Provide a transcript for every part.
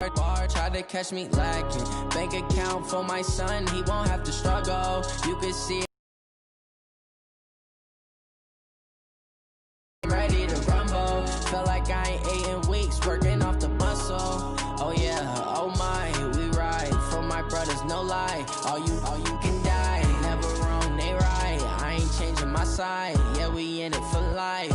Try to catch me lacking. Bank account for my son, he won't have to struggle. You can see I'm ready to rumble. Feel like I ain't ate in weeks, working off the muscle. Oh yeah, oh my, we ride for my brothers, no lie. All you can die, never wrong, they right. I ain't changing my side, yeah, we in it for life.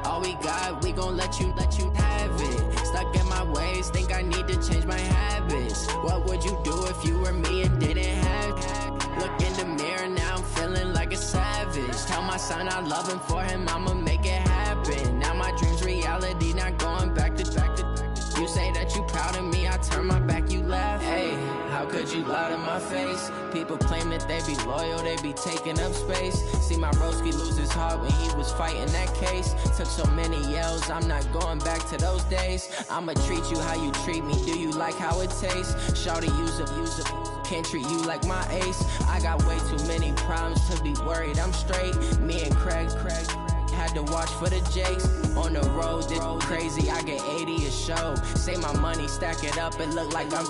All we got, we gon' let you have it. Stuck in my ways, think I need to change my habits. What would you do if you were me and didn't have? Look in the mirror, now I'm feeling like a savage. Tell my son I love him, for him I'ma make it happen. Now my dream's reality, not going back to. You say that you proud of me, I turn my back, you laugh. Hey, how could you lie to my face? People claim that they be loyal, they be taking up space. See my broski lose his heart when he was fighting that case. Took so many yells, I'm not going back to those days. I'ma treat you how you treat me, do you like how it tastes? Shawty, use it, can't treat you like my ace. I got way too many problems to be worried, I'm straight. Me and Craig had to watch for the jakes. On the road, this crazy, I get 80 a show. Say my money, stack it up, it look like I'm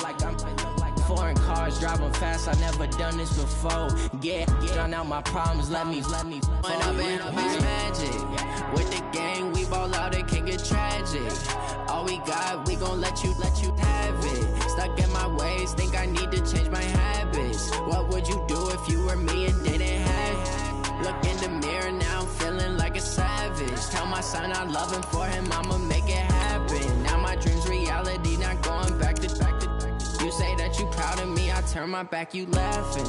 foreign cars, driving fast, I never done this before. Get drown out my problems, let me When up in a bitch magic. With the gang, we ball out, it can get tragic. All we got, we gon' let you have it. Stuck in my ways, think I need to change my habits. What would you do if you were me and didn't have? Look in the mirror, now I'm feeling like a savage. Tell my son I love him, for him I'ma make it happen. Now my dream's reality, not going back to. You say that you proud of me, I turn my back, you laughing.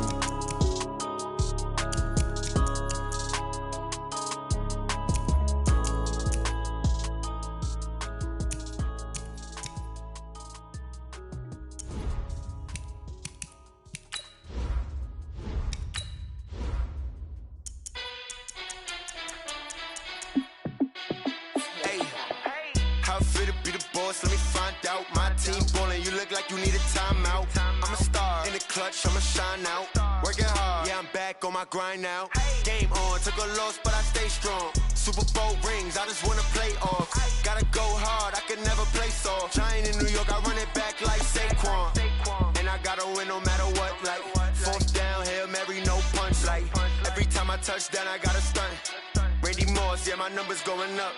How fit to be the boss, let me find out. My team ballin', you look like you need a timeout. I'm a star, in the clutch, I'ma shine out. Working hard, yeah, I'm back on my grind now. Game on, took a loss, but I stay strong. Super Bowl rings, I just wanna play off. Gotta go hard, I can never play soft. Giant in New York, I run it back like Saquon. And I gotta win no matter what, like fourth down, Hail Mary, no punch. Like every time I touch down, I gotta stunt. Randy Moss, yeah, my numbers going up.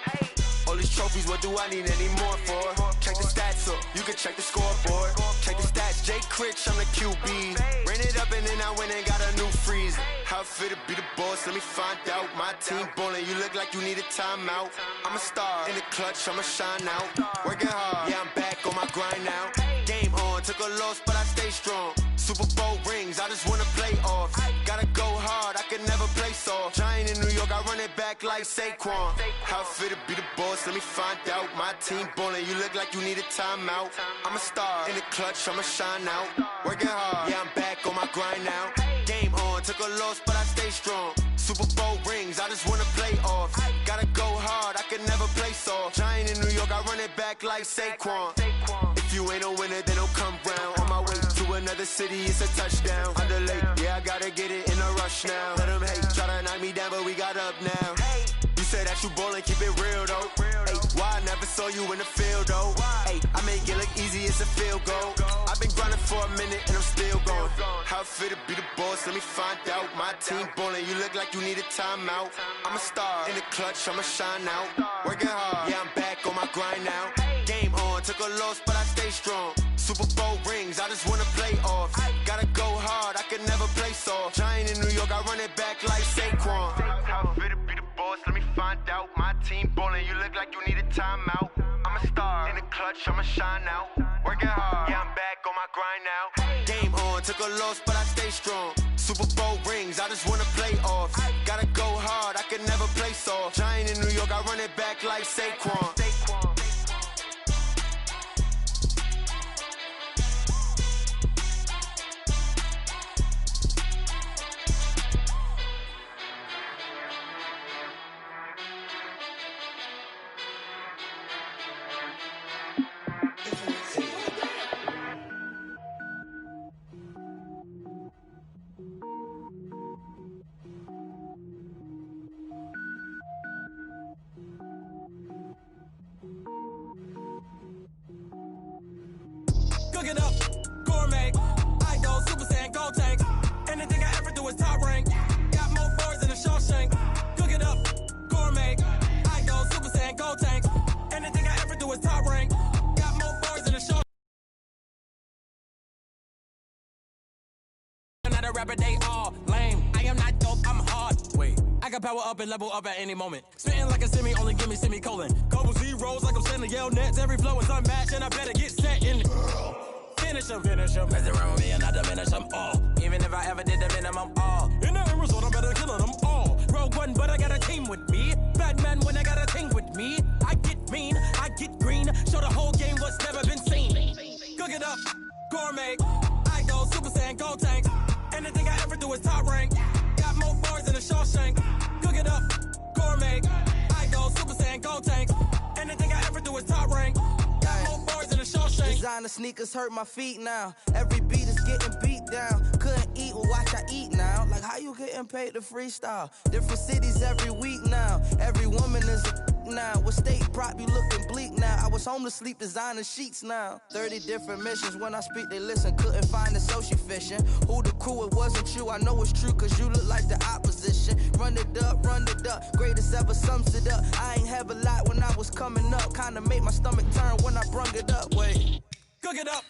All these trophies, what do I need any more for? Check the stats up, you can check the scoreboard. Check the stats, Jay Critch, I'm the QB. Ran it up and then I went and got a new freeze. How fit to be the boss, let me find out. My team ballin', you look like you need a timeout. I'm a star, in the clutch, I'ma shine out. Working hard, yeah, I'm back on my grind now. Game on, took a loss, but I stay strong. Super Bowl rings, I just wanna play off. Gotta go hard, I can never play soft. Giant in New York, I run it back like Saquon. How fit to be the boss, let me find out. My team ballin', you look like you need a timeout. I'm a star, in the clutch, I'ma shine out. Working hard, yeah, I'm back on my grind now. Game on, took a loss, but I stay strong. Super Bowl rings, I just wanna play off. Gotta go hard, I can never play soft. Giant in New York, I run it back like Saquon. If you ain't a winner, then don't come round. On my way to another city, it's a touchdown. Underlay, yeah, I gotta get it in a rush now. Let them hate, try to knock me down, but we got up now. You say that you ballin', keep it real though. Hey, why I never saw you in the field though? Hey, I make it look easy, it's a field goal. I've been grinding for a minute and I'm still going. How fit to be the boss, let me find out. My team ballin', you look like you need a timeout. I'm a star, in the clutch, I'ma shine out. Working hard, yeah, I'm back on my grind now. Game on, took a loss, but I stay strong. Super Bowl rings, I just wanna play off. Gotta go hard, I can never play soft. Giant in New York, I run it back like Saquon. How fit to be the boss, let me find out. My team ballin', you look like you need a timeout. I'm a star, in the clutch, I'ma shine out. Working hard, yeah, I'm back on my grind now. Game on, took a loss, but I stay strong. Super Bowl rings, I just wanna play off. Gotta go hard, I can never play soft. Giant in New York, I run it back like Saquon. Cook it up, gourmet. I go Super Saiyan, gold tank. Anything I ever do is top rank. Got more boards than a Shawshank. Cook it up, gourmet. I go Super Saiyan, gold tank. Anything I ever do is top rank. Got more boards than a Shawshank. I'm not a rapper, they all lame. I am not dope, I'm hard. Wait, I can power up and level up at any moment. Spitting like a semi, only give me semicolon. Couple zeros like I'm sending yell nets. Every flow is unmatched and I better get set in. Finish them. Mess around with me and I diminish them all. Even if I ever did the minimum all. In the end result, I'm better killing them all. Rogue One, but I got a team with me. Batman when I got a team with me. I get mean, I get green. Show the whole game what's never been seen. Cook it up, gourmet. I go Super Saiyan, gold tank. Anything I ever do is top rank. Got more bars than a Shawshank. Cook it up, gourmet. I go Super Saiyan, gold tank. Anything I ever do is top rank. Got more bars than a Shawshank. Designer sneakers hurt my feet now. Every beat is getting beat down. Couldn't eat, well watch I eat now. Like how you getting paid to freestyle? Different cities every week now. Every woman is a now. With state prop, you looking bleak now. I was home to sleep designer sheets now. 30 different missions. When I speak, they listen. Couldn't find the social fishing. Who the crew, it wasn't you. I know it's true, cause you look like the opposition. Run it up. Greatest ever sums it up. I ain't have a lot when I was coming up. Kinda made my stomach turn when I brung it up. Wait. Cook it up,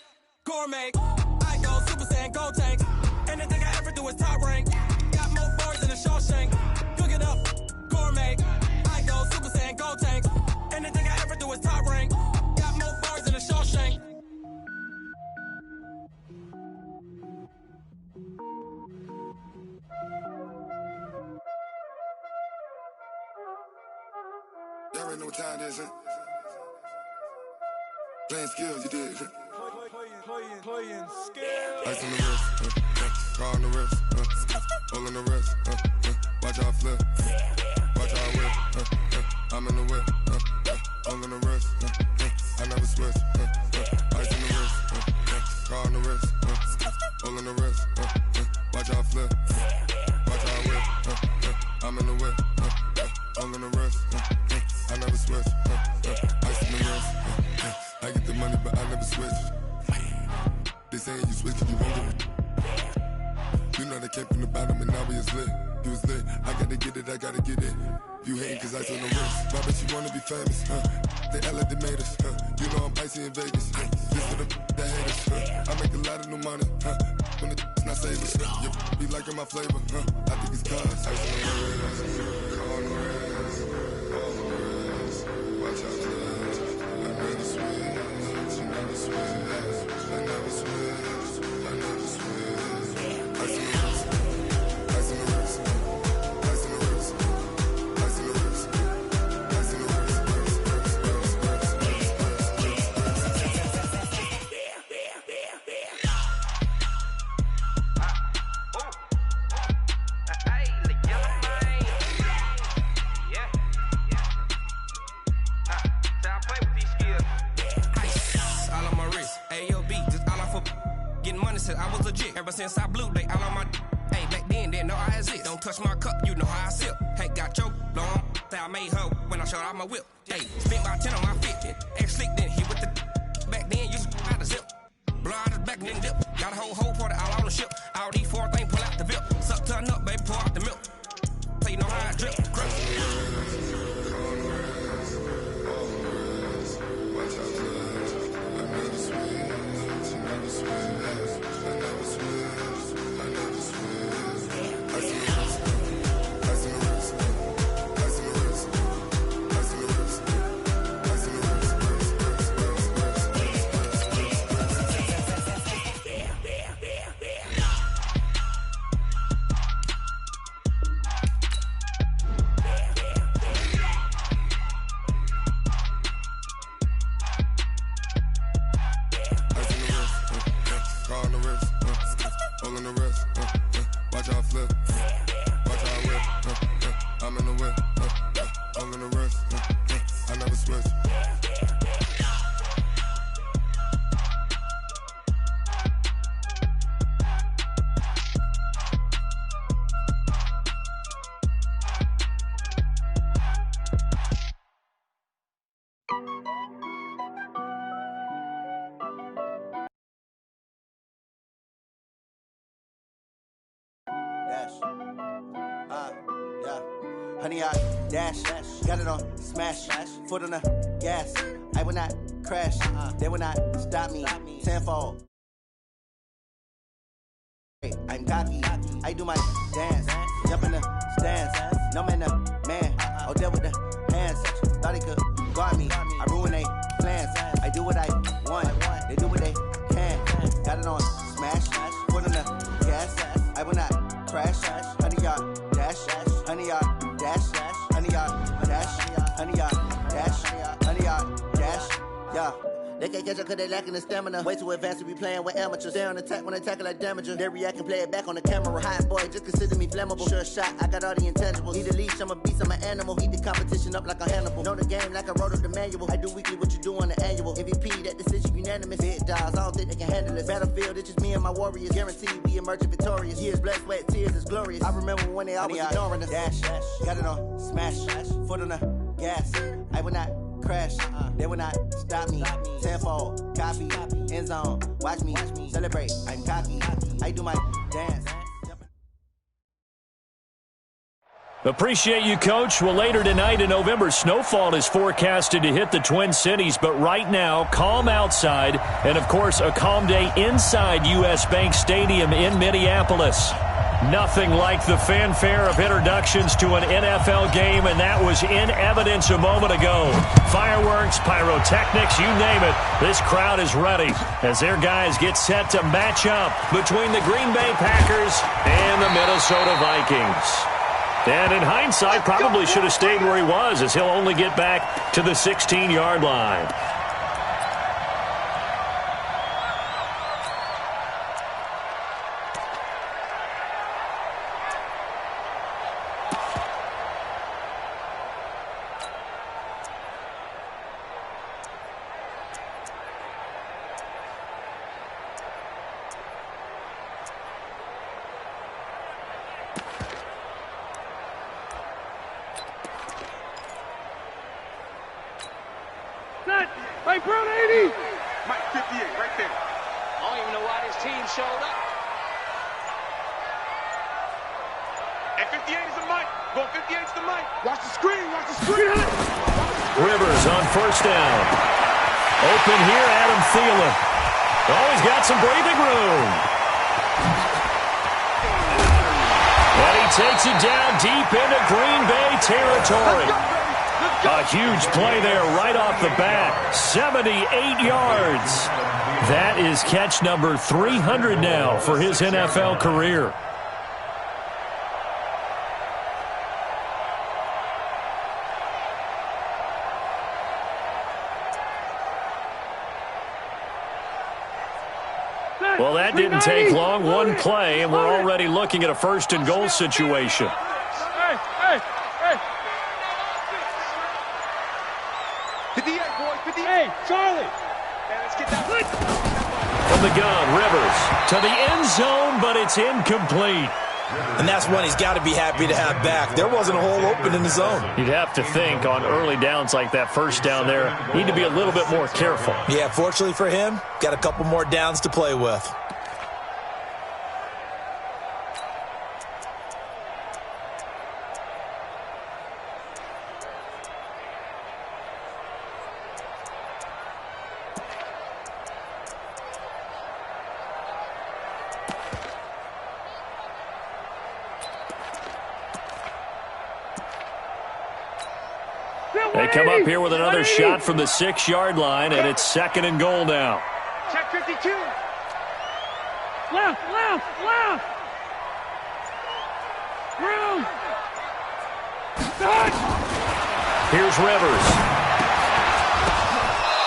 gourmet. I go Super Saiyan, gold tank. Anything I ever do is top rank. Got more bars than a Shawshank. Cook it up, gourmet. I go Super Saiyan, gold tank. Anything I ever do is top rank. Got more bars than a Shawshank. Y'all already know what time it is, huh? Playing skills, you did. Playing skills. Ice on the wrist, car on the wrist, hole in the wrist, watch how I flip, watch how I whip, I'm in the whip, hole in the wrist, I never switch, ice on the wrist, car on the wrist, hole in the wrist, watch how I flip, watch how I whip, I'm in the whip, hole in the wrist, I never switch, ice on the wrist, I get the money but I never switch. They saying you switch, you won't get it. You know they came from the bottom and now we is lit. You was lit, I gotta get it, I gotta get it. You hating cause I told the wrist. Why bet you wanna be famous, They Ella they made us, You know I'm icy in Vegas, This for the that hate us, I make a lot of new money, When the not savers, You be liking my flavor, I think it's cause ice on the wrist, on the wrist, on the wrist. Watch out, I never switch, I never switch. I never switch, I never switch. Ice in the wrist, ice in the wrist, ice in the wrist, ice in the wrist, ice in the wrist, I was legit. Ever since I blew, they all on my hey, back then, didn't know I exist. Don't touch my cup, you know how I sip. Hey, got your long, I made her when I showed out my whip. Hey, spent about 10 on my 50. Ex-slick, then hit with the back then, used to out the zip. Blow out his back, then dip. Got a whole party all on the ship. All these four things, pull out the VIP. Suck to a nut, baby, pour out the milk. So you know how I drip. Yeah. Honey, I dash. Got it on smash. Foot on the gas. I will not crash. They will not stop me. Tenfold. I'm cocky. I do my dance. Jump in the stands. No man, man. Oh, there with the hands. Thought he could guard me. I ruin they plans. I do what I want. They do what they can. Got it on smash. Foot on the gas. I will not crash. Honey, y'all dash. Honey, y'all dash. Honey, y'all dash. Honey, y'all dash. Honey, y'all dash. Yeah. They can't catch up cause they lacking the stamina. Way too advanced to be playing with amateurs. Stay on attack when they tackle like damager. They react and play it back on the camera. Hot boy, just consider me flammable. Sure shot, I got all the intangibles. Need a leash, I'm a beast, I'm an animal. Eat the competition up like a Hannibal. Know the game like I wrote up the manual. I do weekly what you do on the annual. MVP, that decision unanimous. Big dogs, I don't think they can handle it. Battlefield, it's just me and my warriors. Guaranteed we emerge victorious. Years, blood, sweat, tears, is glorious. I remember when they always ignoring us. Dash, got it on smash. Foot on the gas. I will not crash. They will not stop me. Tenfold, copy, end zone. Watch me celebrate. I'm cocky. I do my dance. Appreciate you, Coach. Well, later tonight in November, snowfall is forecasted to hit the Twin Cities, but right now, calm outside, and of course, a calm day inside U.S. Bank Stadium in Minneapolis. Nothing like the fanfare of introductions to an NFL game, and that was in evidence a moment ago. Fireworks, pyrotechnics, you name it. This crowd is ready as their guys get set to match up between the Green Bay Packers and the Minnesota Vikings. And in hindsight, probably should have stayed where he was, as he'll only get back to the 16-yard line. Hey, Brown 80! Mike 58, right there. I don't even know why this team showed up. And 58 is the Mike. Going 58 is the Mike. Watch the screen, watch the screen. Rivers on first down. Open here, Adam Thielen. Oh, he's got some breathing room. And he takes it down deep into Green Bay territory. A huge play there right off the bat. 78 yards. That is catch number 300 now for his NFL career. Well, that didn't take long. One play, and we're already looking at a first and goal situation. Hey! 58, boy, 58. Hey, Charlie. Let's get that. From the gun, Rivers to the end zone, but it's incomplete. And that's one he's got to be happy to have back. There wasn't a hole open in the zone. You'd have to think on early downs like that first down there, need to be a little bit more careful. Yeah, fortunately for him, got a couple more downs to play with. They come up here with another shot from the 6-yard line, and it's second and goal now. Check 52. Left. Room. Here's Rivers.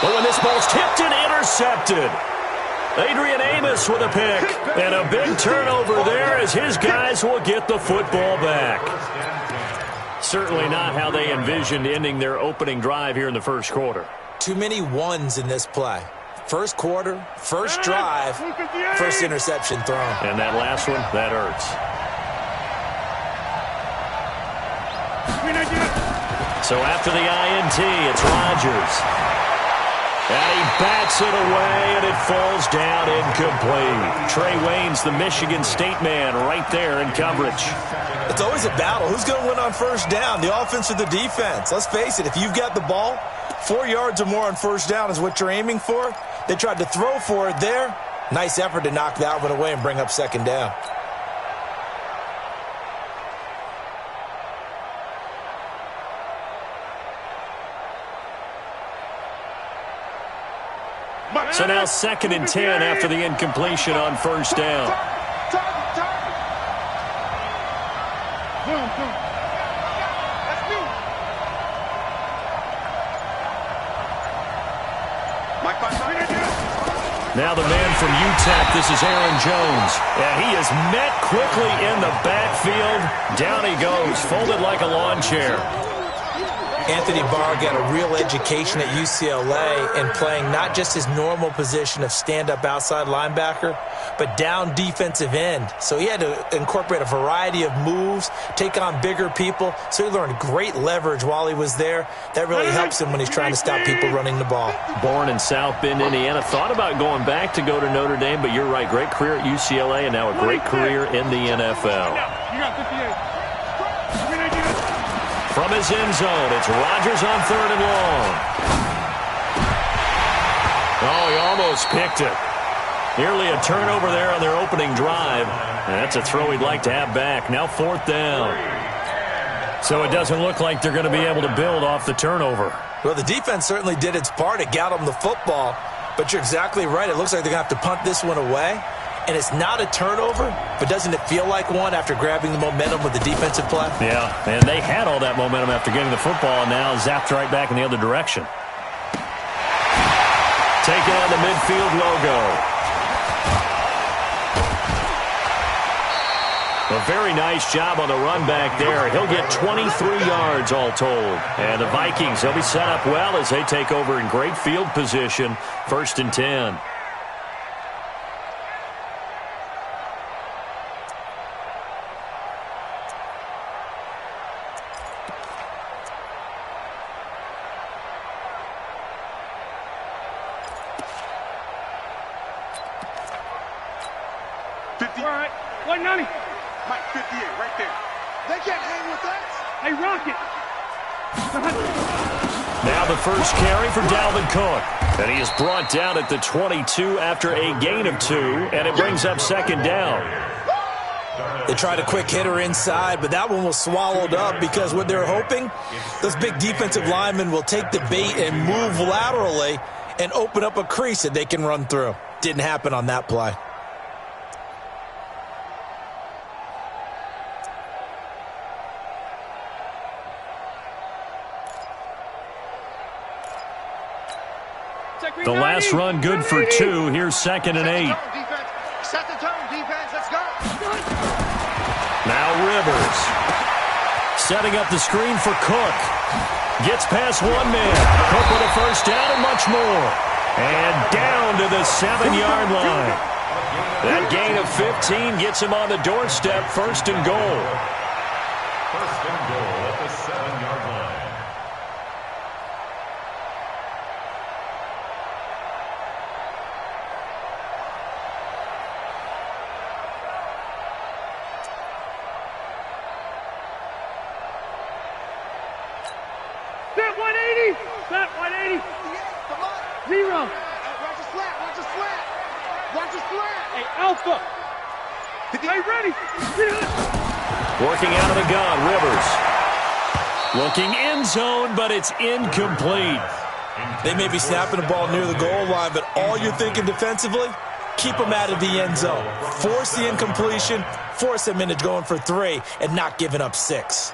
Oh, and this ball's tipped and intercepted. Adrian Amos with a pick. And a big turnover there as his guys will get the football back. Certainly not how they envisioned ending their opening drive here in the first quarter. Too many ones in this play. First quarter, first drive, first interception thrown. And that last one, that hurts. So after the INT, it's Rodgers. And he bats it away, and it falls down incomplete. Trey Wayne's the Michigan State man right there in coverage. It's always a battle. Who's going to win on first down, the offense or the defense? Let's face it, if you've got the ball, 4 yards or more on first down is what you're aiming for. They tried to throw for it there. Nice effort to knock that one away and bring up second down. So now 2nd and 10 after the incompletion on first down. Now the man from UTEP, this is Aaron Jones. And he is met quickly in the backfield. Down he goes, folded like a lawn chair. Anthony Barr got a real education at UCLA in playing not just his normal position of stand-up outside linebacker, but down defensive end. So he had to incorporate a variety of moves, take on bigger people. So he learned great leverage while he was there. That really helps him when he's trying to stop people running the ball. Born in South Bend, Indiana. Thought about going back to go to Notre Dame, but you're right. Great career at UCLA and now a great career in the NFL. You got 58. From his end zone, it's Rodgers on 3rd and long. Oh, he almost picked it. Nearly a turnover there on their opening drive. And that's a throw he'd like to have back. Now 4th down. So it doesn't look like they're going to be able to build off the turnover. Well, the defense certainly did its part. It got them the football. But you're exactly right. It looks like they're going to have to punt this one away. And it's not a turnover, but doesn't it feel like one after grabbing the momentum with the defensive play? Yeah, and they had all that momentum after getting the football, and now zapped right back in the other direction. Taking on the midfield logo. A very nice job on the run back there. He'll get 23 yards all told. And the Vikings, they'll be set up well as they take over in great field position. 1st and 10. All right, 190. Mike, 58, right there. They can't hang with that. Hey, Rocket. Now the first carry for Dalvin Cook. And he is brought down at the 22 after a gain of 2, and it brings up 2nd down. They tried a quick hitter inside, but that one was swallowed up because what they're hoping, those big defensive linemen will take the bait and move laterally and open up a crease that they can run through. Didn't happen on that play. The last run good for 2. Here's 2nd and 8. Set the tone, defense. Let's go. Now Rivers. Setting up the screen for Cook. Gets past one man. Cook with a first down and much more. And down to the 7-yard line. That gain of 15 gets him on the doorstep. 1st and goal. 1st and goal at the 7-yard line. Set 180. Set 180. Come on. 0. Watch the slant. Watch the slant. Watch the slant. Hey, Alpha. Hey, ready. Working out of the gun, Rivers. Looking end zone, but it's incomplete. They may be snapping the ball near the goal line, but all you're thinking defensively, keep them out of the end zone. Force the incompletion, force them into going for 3, and not giving up 6.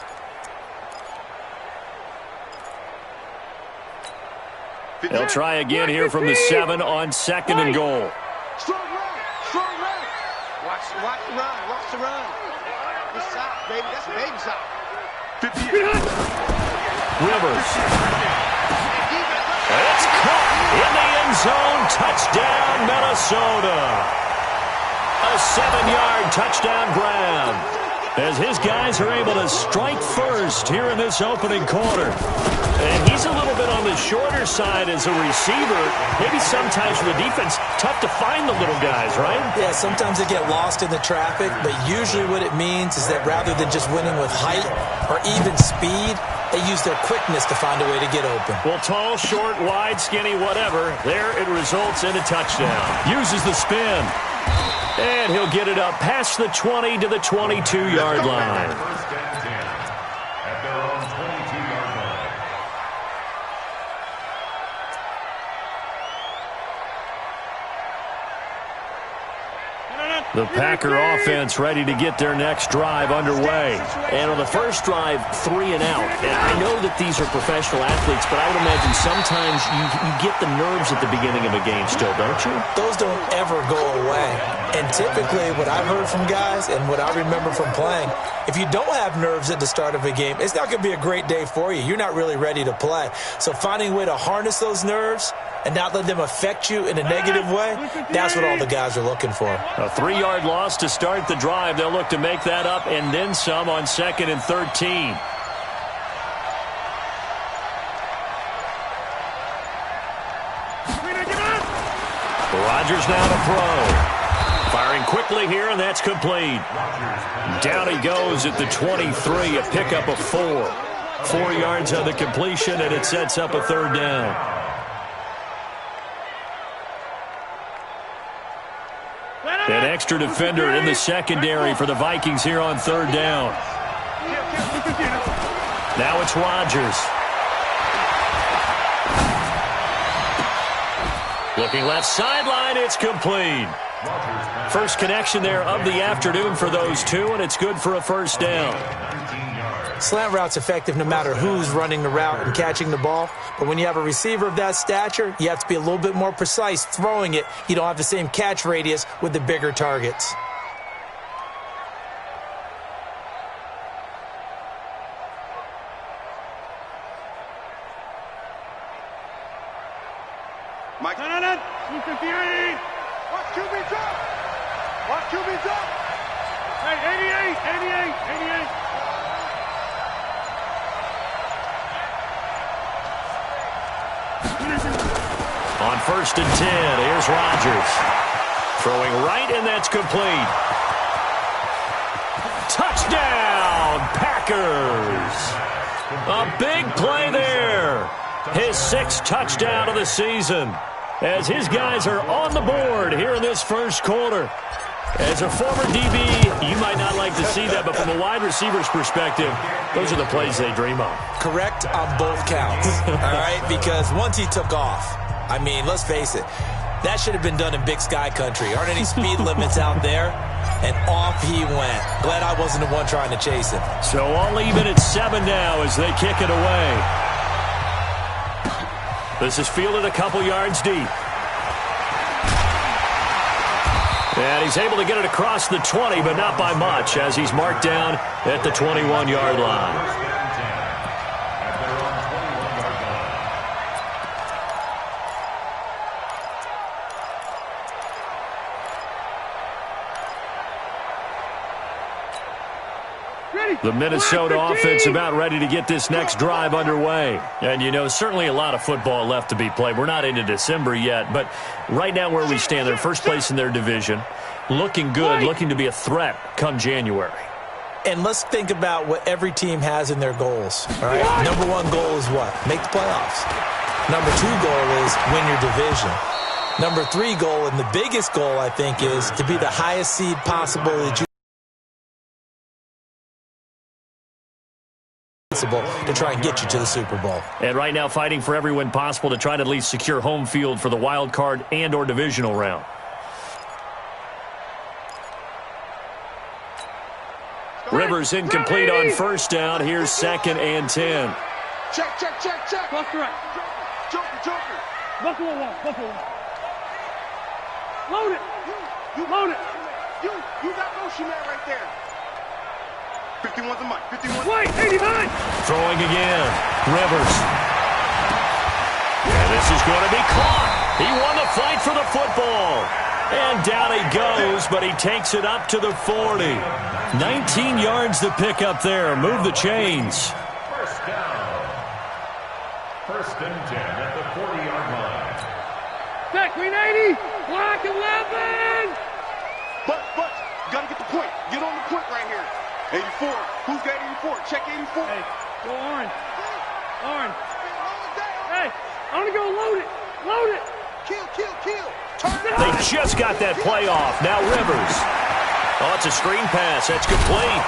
They'll try again here from the 7 on 2nd and goal. Strong run. Strong run. Watch the run. Watch the run. Good side, baby. That's a baby side. Rivers. It's caught in the end zone. Touchdown, Minnesota. A 7-yard touchdown grab. As his guys are able to strike first here in this opening quarter. And he's a little bit on the the shorter side as a receiver, maybe sometimes for the defense, tough to find the little guys, right? Yeah, sometimes they get lost in the traffic, but usually what it means is that rather than just winning with height or even speed, they use their quickness to find a way to get open. Well, tall, short, wide, skinny, whatever, there it results in a touchdown. Uses the spin. And he'll get it up past the 20 to the 22-yard line. First and 10 at their own 22-yard line. The Packer offense ready to get their next drive underway. And on the first drive, 3 and out. And I know that these are professional athletes, but I would imagine sometimes you get the nerves at the beginning of a game still, don't you? Those don't ever go away. And typically what I've heard from guys and what I remember from playing, if you don't have nerves at the start of a game, it's not going to be a great day for you. You're not really ready to play. So finding a way to harness those nerves and not let them affect you in a negative way, that's what all the guys are looking for. A 3-yard loss to start the drive. They'll look to make that up and then some on 2nd and 13. Rodgers now to throw. Firing quickly here, and that's complete. Down he goes at the 23, a pickup of 4. 4 yards on the completion, and it sets up a 3rd down. An extra defender in the secondary for the Vikings here on 3rd down. Now it's Rodgers. Looking left sideline, it's complete. First connection there of the afternoon for those two, and it's good for a 1st down. Slant route's effective no matter who's running the route and catching the ball. But when you have a receiver of that stature, you have to be a little bit more precise throwing it. You don't have the same catch radius with the bigger targets. Mike. 258. Watch QB drop. Watch QB drop. Hey, 88. On 1st and 10, here's Rodgers. Throwing right, and that's complete. Touchdown, Packers. A big play there. His 6th touchdown of the season, as his guys are on the board here in this first quarter. As a former DB, you might not like to see that, but from a wide receiver's perspective, those are the plays they dream of. Correct on both counts, all right? Because once he took off, I mean, let's face it, that should have been done in Big Sky country. Aren't any speed limits out there? And off he went. Glad I wasn't the one trying to chase him. So all even at 7 now as they kick it away. This is fielded a couple yards deep. And he's able to get it across the 20, but not by much, as he's marked down at the 21-yard line. The Minnesota offense about ready to get this next drive underway. And, you know, certainly a lot of football left to be played. We're not into December yet, but right now where we stand, they're first place in their division, looking good, looking to be a threat come January. And let's think about what every team has in their goals. All right? Number 1 goal is what? Make the playoffs. Number 2 goal is win your division. Number 3 goal, and the biggest goal, I think, is to be the highest seed possible that you to try and get you to the Super Bowl. And right now fighting for every win possible to try to at least secure home field for the wild card and or divisional round. Rivers incomplete on 1st down. Here's 2nd and 10. Check. Left to right. Joker. Buffalo wall. Load it. You load it. You got motion man right there. 51's the mic. 51. Wait, 89. Throwing again. Rivers. And this is going to be caught. He won the fight for the football. And down he goes, but he takes it up to the 40. 19 yards to pick up there. Move the chains. First down. First and 10 at the 40-yard line. Back, green 80. Block 11. But, gotta get the point. Get on the point right here. 84. Who's got 84? Check 84. Hey, go orange. Orange. Hey, I want to go load it. Load it. Kill. They just got that play off. Now Rivers. Oh, it's a screen pass. That's complete.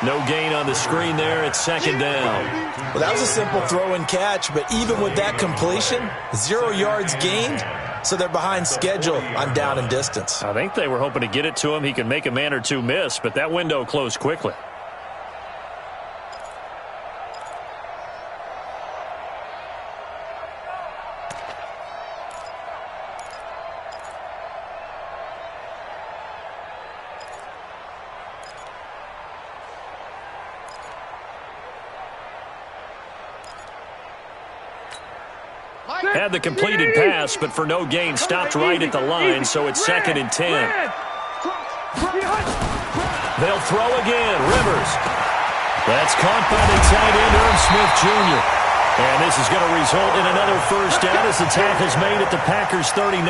No gain on the screen there. It's second down. Well, that was a simple throw and catch, but even with that completion, 0 yards gained, so they're behind schedule on down and distance. I think they were hoping to get it to him. He can make a man or two miss, but that window closed quickly. Had the completed pass, but for no gain, stopped right at the line, so it's second and 10. They'll throw again. Rivers. That's caught by the tight end, Irv Smith Jr. And this is going to result in another first down as the tackle's made at the Packers' 39.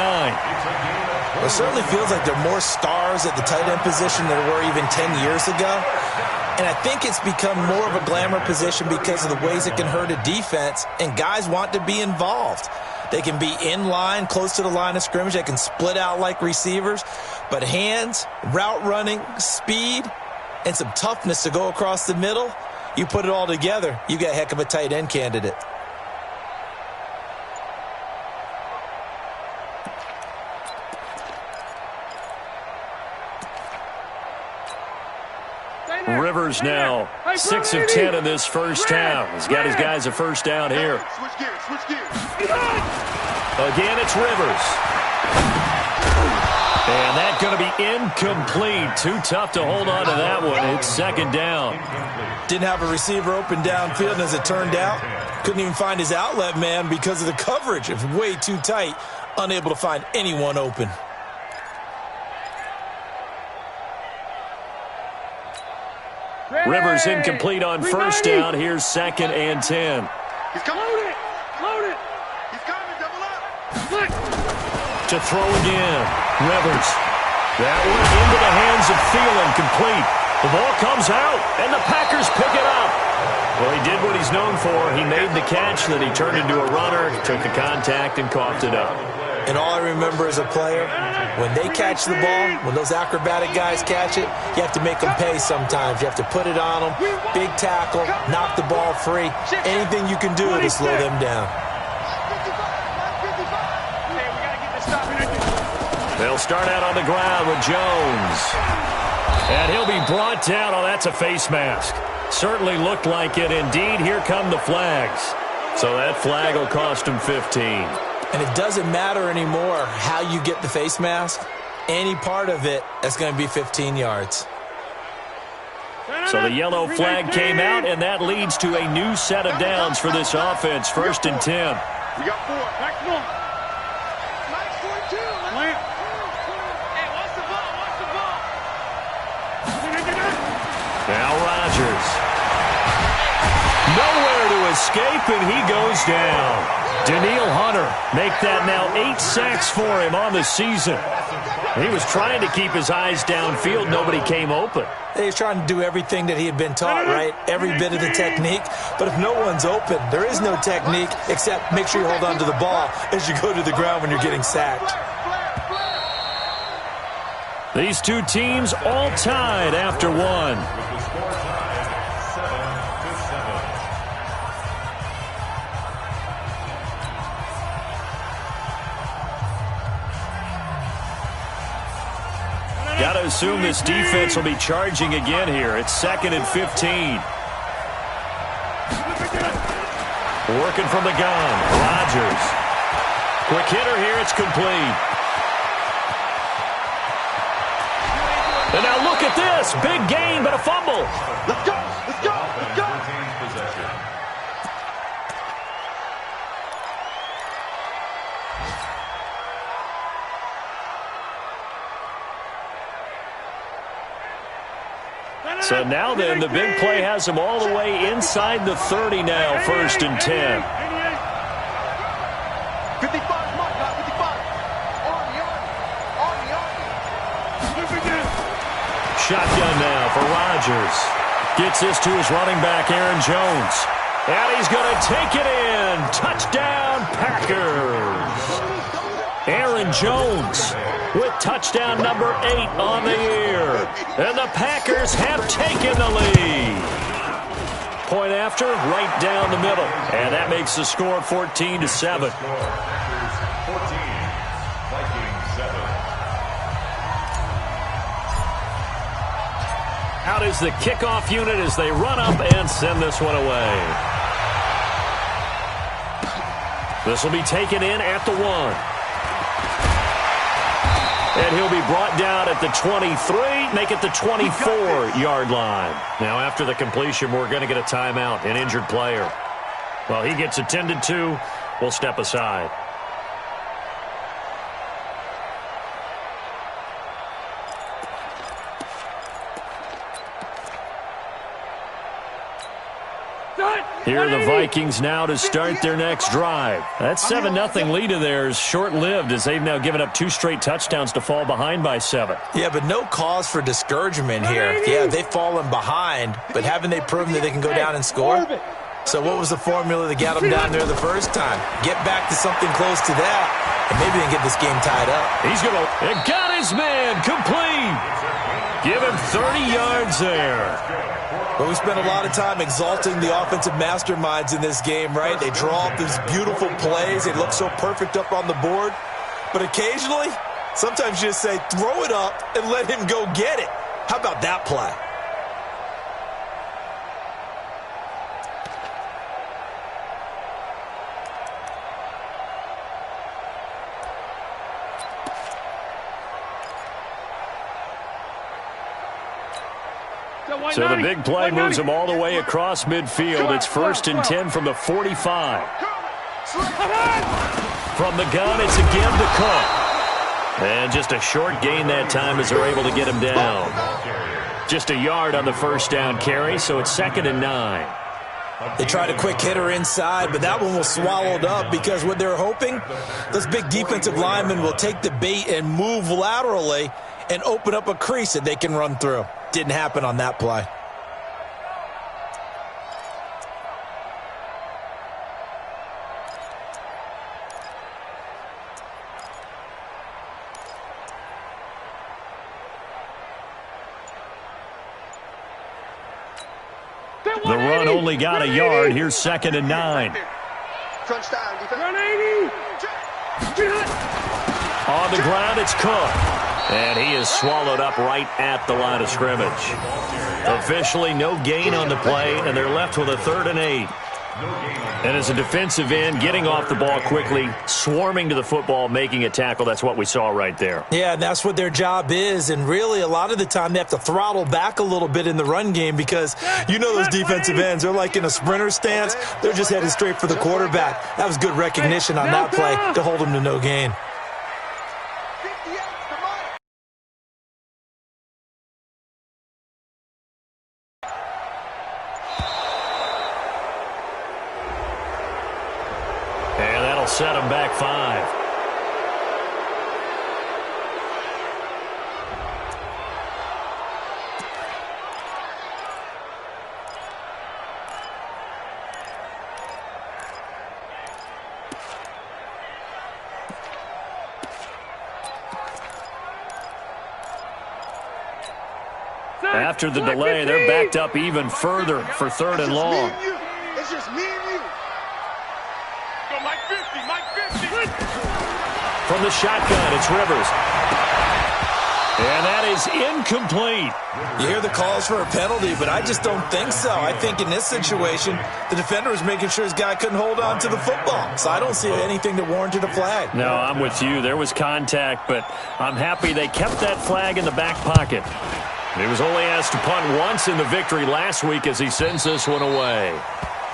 It certainly feels like there are more stars at the tight end position than there were even 10 years ago. And I think it's become more of a glamour position because of the ways it can hurt a defense, and guys want to be involved. They can be in line, close to the line of scrimmage. They can split out like receivers. But hands, route running, speed, and some toughness to go across the middle, you put it all together, you got a heck of a tight end candidate. Rivers now 6 of 10 in this first half. He's got his guys a first down here. Switch gears. Again, it's Rivers. And that's going to be incomplete. Too tough to hold on to that one. It's second down. Didn't have a receiver open downfield, and as it turned out, couldn't even find his outlet man because of the coverage. It was way too tight, unable to find anyone open. Rivers incomplete on first down. Here's second and 10. He's coming. Load it. He's coming. Double up. To throw again. Rivers. That one into the hands of Thielen, complete. The ball comes out, and the Packers pick it up. Well, he did what he's known for. He made the catch, then he turned into a runner, took the contact, and coughed it up. And all I remember as a player, when they catch the ball, when those acrobatic guys catch it, you have to make them pay sometimes. You have to put it on them, big tackle, knock the ball free. Anything you can do to slow them down. They'll start out on the ground with Jones. And he'll be brought down. Oh, that's a face mask. Certainly looked like it. Indeed, here come the flags. So that flag will cost him 15. And it doesn't matter anymore how you get the face mask. Any part of it, that's going to be 15 yards. So the yellow flag came out, and that leads to a new set of downs for this offense. First and 10. We got 4. Back to 1. Nice 4-2. Hey, watch the ball. Now Rodgers. Nowhere to escape, and he goes down. Danielle Hunter make that now 8 sacks for him on the season. He was trying to keep his eyes downfield. Nobody came open. He was trying to do everything that he had been taught, right? Every bit of the technique. But if no one's open, there is no technique except make sure you hold on to the ball as you go to the ground when you're getting sacked. These two teams all tied after one. Got to assume this defense will be charging again here. It's second and 15. Working from the gun. Rodgers. Quick hitter here. It's complete. And now look at this. Big gain, but a fumble. Let's go. So now then, the big play has them all the way inside the 30 now, 1st and 10. 55, Mike, 55. Shotgun now for Rodgers. Gets this to his running back, Aaron Jones. And he's going to take it in. Touchdown, Packers. Aaron Jones with touchdown number 8 on the year. And the Packers have taken the lead. Point after, right down the middle. And that makes the score 14-7. Out is the kickoff unit as they run up and send this one away. This will be taken in at the 1. And he'll be brought down at the 23, make it the 24-yard line. Now, after the completion, we're going to get a timeout, an injured player. Well, he gets attended to. We'll step aside. Here are the Vikings now to start their next drive. That 7-0 lead of theirs short-lived as they've now given up 2 straight touchdowns to fall behind by 7. Yeah, but no cause for discouragement here. Yeah, they've fallen behind, but haven't they proven that they can go down and score? So what was the formula that got them down there the first time? Get back to something close to that, and maybe they can get this game tied up. He's going to – and got his man complete. Give him 30 yards there. Well, we spent a lot of time exalting the offensive masterminds in this game, right? They draw up these beautiful plays. They look so perfect up on the board. But occasionally, sometimes you just say, throw it up and let him go get it. How about that play? So the big play moves them all the way across midfield. It's 1st and 10 from the 45. From the gun, it's again to Cook. And just a short gain that time as they're able to get him down. Just a yard on the first down carry, so it's 2nd and 9. They tried a quick hitter inside, but that one was swallowed up because what they're hoping, those big defensive linemen will take the bait and move laterally and open up a crease that they can run through. Didn't happen on that play. The run only got a yard. Here's 2nd and 9. Crunch time, defense. Run 80. On the ground, it's Cook. And he is swallowed up right at the line of scrimmage. Officially, no gain on the play, and they're left with a 3rd and 8. And as a defensive end, getting off the ball quickly, swarming to the football, making a tackle, that's what we saw right there. Yeah, and that's what their job is. And really, a lot of the time, they have to throttle back a little bit in the run game because you know those defensive ends, they're like in a sprinter stance. They're just headed straight for the quarterback. That was good recognition on that play to hold them to no gain. Set him back 5. After the delay, they're backed up even further for 3rd and long. It's just me and you. Go Mike 50, Mike 50. From the shotgun, it's Rivers. And that is incomplete. You hear the calls for a penalty, but I just don't think so. I think in this situation, the defender was making sure his guy couldn't hold on to the football. So I don't see anything that warranted a flag. No, I'm with you. There was contact, but I'm happy they kept that flag in the back pocket. He was only asked to punt once in the victory last week as he sends this one away.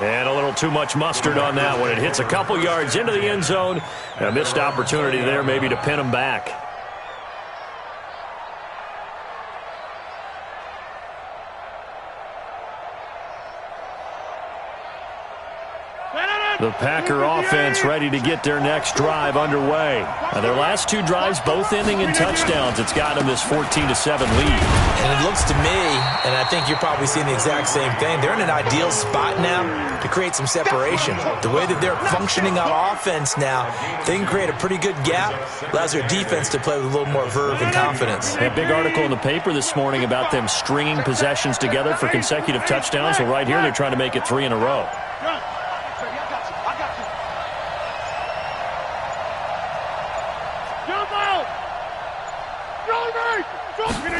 And a little too much mustard on that one. It hits a couple yards into the end zone. A missed opportunity there maybe to pin him back. The Packer offense ready to get their next drive underway. Their last two drives both ending in touchdowns. It's got them this 14-7 lead. And it looks to me, and I think you're probably seeing the exact same thing, they're in an ideal spot now to create some separation. The way that they're functioning on offense now, they can create a pretty good gap, allows their defense to play with a little more verve and confidence. A big article in the paper this morning about them stringing possessions together for consecutive touchdowns. Well, right here they're trying to make it 3 in a row.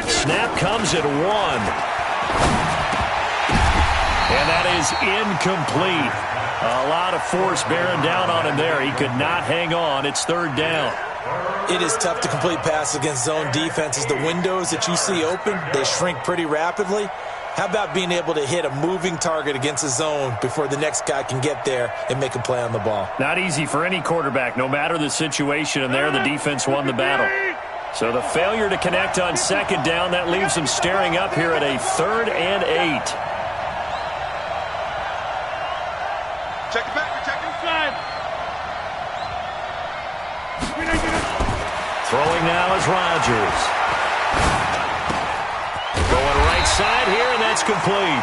Snap comes at 1. And that is incomplete. A lot of force bearing down on him there. He could not hang on. It's 3rd down. It is tough to complete passes against zone defenses. The windows that you see open, they shrink pretty rapidly. How about being able to hit a moving target against a zone before the next guy can get there and make a play on the ball? Not easy for any quarterback, no matter the situation. And there, the defense won the battle. So the failure to connect on 2nd down, that leaves them staring up here at a 3rd and 8. Check it back, check it inside. Throwing now is Rodgers. Going right side here, and that's complete.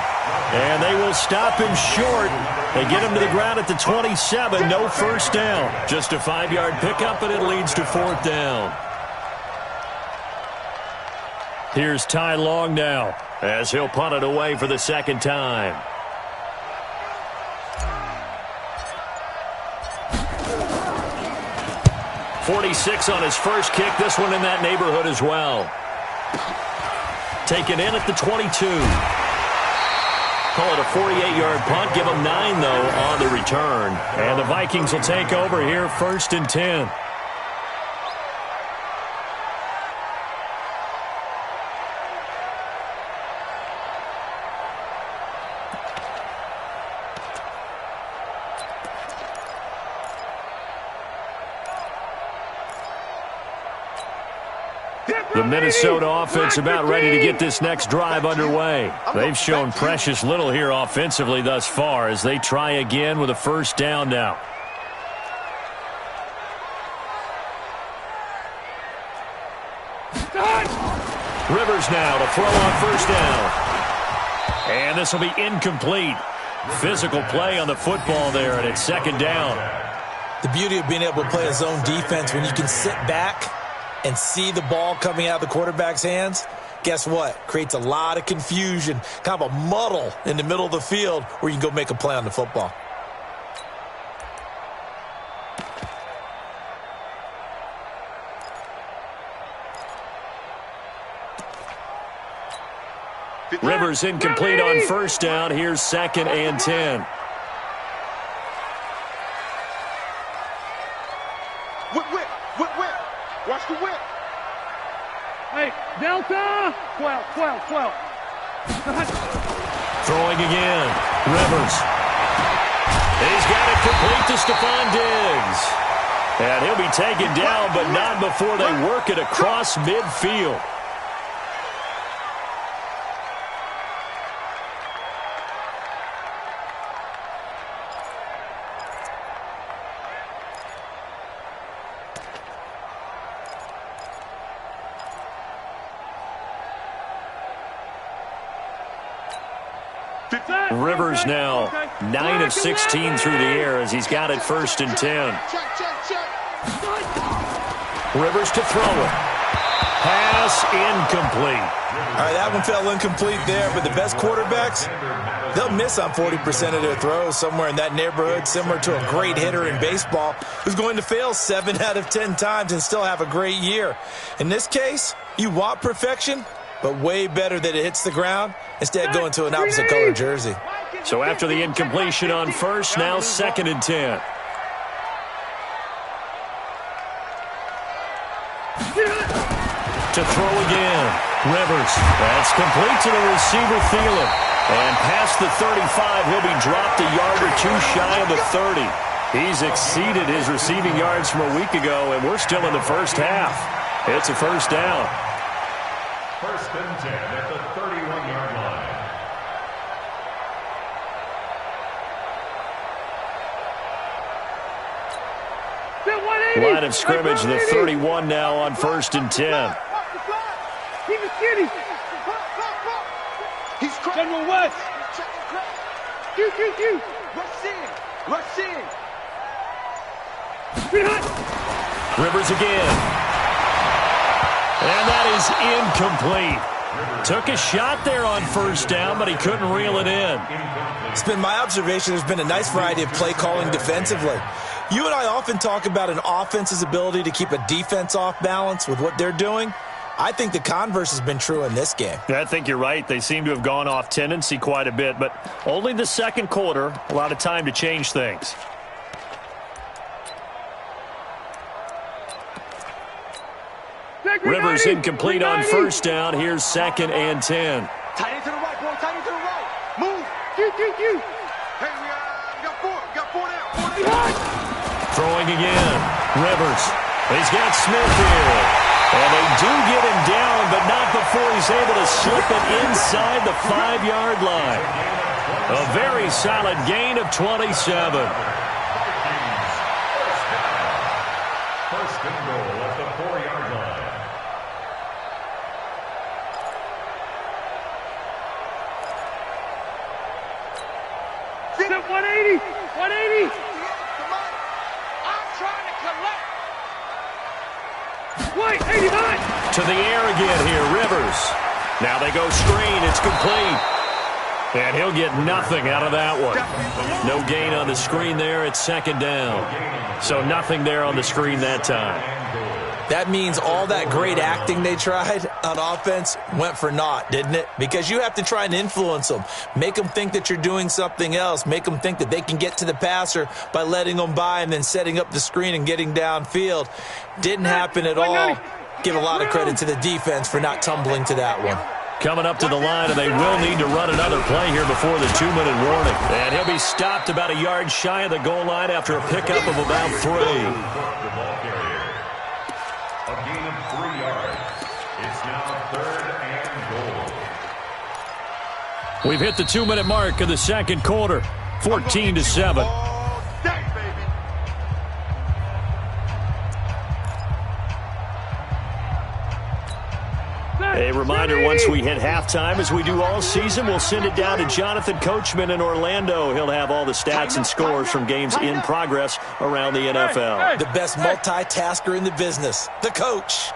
And they will stop him short. They get him to the ground at the 27, no first down. Just a 5-yard pickup, and it leads to 4th down. Here's Ty Long now as he'll punt it away for the 2nd time. .46 on his first kick. This one in that neighborhood as well. Taken in at the 22. Call it a 48-yard punt. Give them 9, though, on the return. And the Vikings will take over here 1st and 10. The Minnesota offense about ready to get this next drive underway. They've shown precious little here offensively thus far as they try again with a 1st down now. Rivers now to throw on 1st down. And this will be incomplete. Physical play on the football there, and it's 2nd down. The beauty of being able to play a zone defense when you can sit back and see the ball coming out of the quarterback's hands, guess what? Creates a lot of confusion, kind of a muddle in the middle of the field where you can go make a play on the football. Rivers incomplete on 1st down. Here's 2nd and 10. Whip. Watch the whip. Hey, Delta. 12. Throwing again. Rivers. He's got it complete to Stephon Diggs. And he'll be taken down, but not before they work it across midfield. Rivers now 9 of 16 through the air as he's got it 1st and 10. Rivers to throw it. Pass incomplete. All right, that one fell incomplete there, but the best quarterbacks, they'll miss on 40% of their throws, somewhere in that neighborhood, similar to a great hitter in baseball who's going to fail 7 out of 10 times and still have a great year. In this case, you want perfection, but way better that it hits the ground instead going to an opposite color jersey. So after the incompletion on 1st, now 2nd and 10. To throw again. Rivers. That's complete to the receiver, Thielen. And past the 35, he'll be dropped a yard or 2 shy of the 30. He's exceeded his receiving yards from a week ago, and we're still in the 1st half. It's a 1st down. 1st and 10 at the 31-yard line. Line of scrimmage, the 31 now on 1st and 10. Keep it skinny. He's General West. Q. Rush in. Rivers again. And that is incomplete. Took a shot there on 1st down, but he couldn't reel it in. It's been my observation there's been a nice variety of play calling defensively. You and I often talk about an offense's ability to keep a defense off balance with what they're doing. I think the converse has been true in this game. I think you're right. They seem to have gone off tendency quite a bit, but only the second quarter, a lot of time to change things. Rivers incomplete on 1st down. Here's 2nd and 10. Tight end to the right, boy. Tight end to the right. Move. Q. Hey, we got 4. We got 4 now. Throwing again. Rivers. He's got Smith here. And they do get him down, but not before he's able to slip it inside the 5-yard line. A very solid gain of 27. First and goal at the 4-yard line. Step 180. 180. I'm trying to collect. Wait, 89. To the air again here, Rivers. Now they go screen. It's complete. And he'll get nothing out of that one. No gain on the screen there. It's 2nd down. So nothing there on the screen that time. That means all that great acting they tried on offense went for naught, didn't it? Because you have to try and influence them. Make them think that you're doing something else. Make them think that they can get to the passer by letting them by and then setting up the screen and getting downfield. Didn't happen at all. Give a lot of credit to the defense for not tumbling to that one. Coming up to the line, and they will need to run another play here before the 2-minute warning. And he'll be stopped about a yard shy of the goal line after a pickup of about 3. A gain of 3 yards. It's now 3rd and goal. We've hit the 2-minute mark of the second quarter. 14-7. A reminder, once we hit halftime, as we do all season, we'll send it down to Jonathan Coachman in Orlando. He'll have all the stats and scores from games in progress around the NFL. The best multitasker in the business, the coach.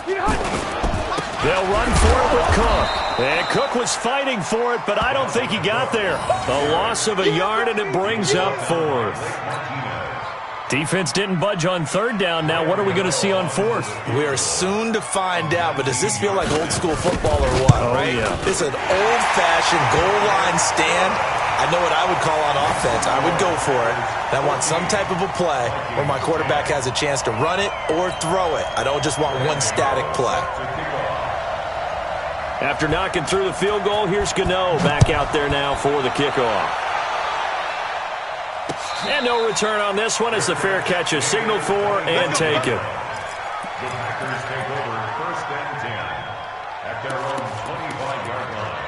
They'll run for it with Cook. And Cook was fighting for it, but I don't think he got there. A loss of a yard, and it brings up 4th. Defense didn't budge on 3rd down. Now what are we going to see on 4th? We are soon to find out, but does this feel like old school football or what, right? Yeah. It's an old-fashioned goal line stand. I know what I would call on offense. I would go for it. I want some type of a play where my quarterback has a chance to run it or throw it. I don't just want one static play. After knocking through the field goal, here's Gano back out there now for the kickoff. And no return on this one as the fair catch is signaled for and taken. The Packers take over 1st and 10 at their own 25-yard line.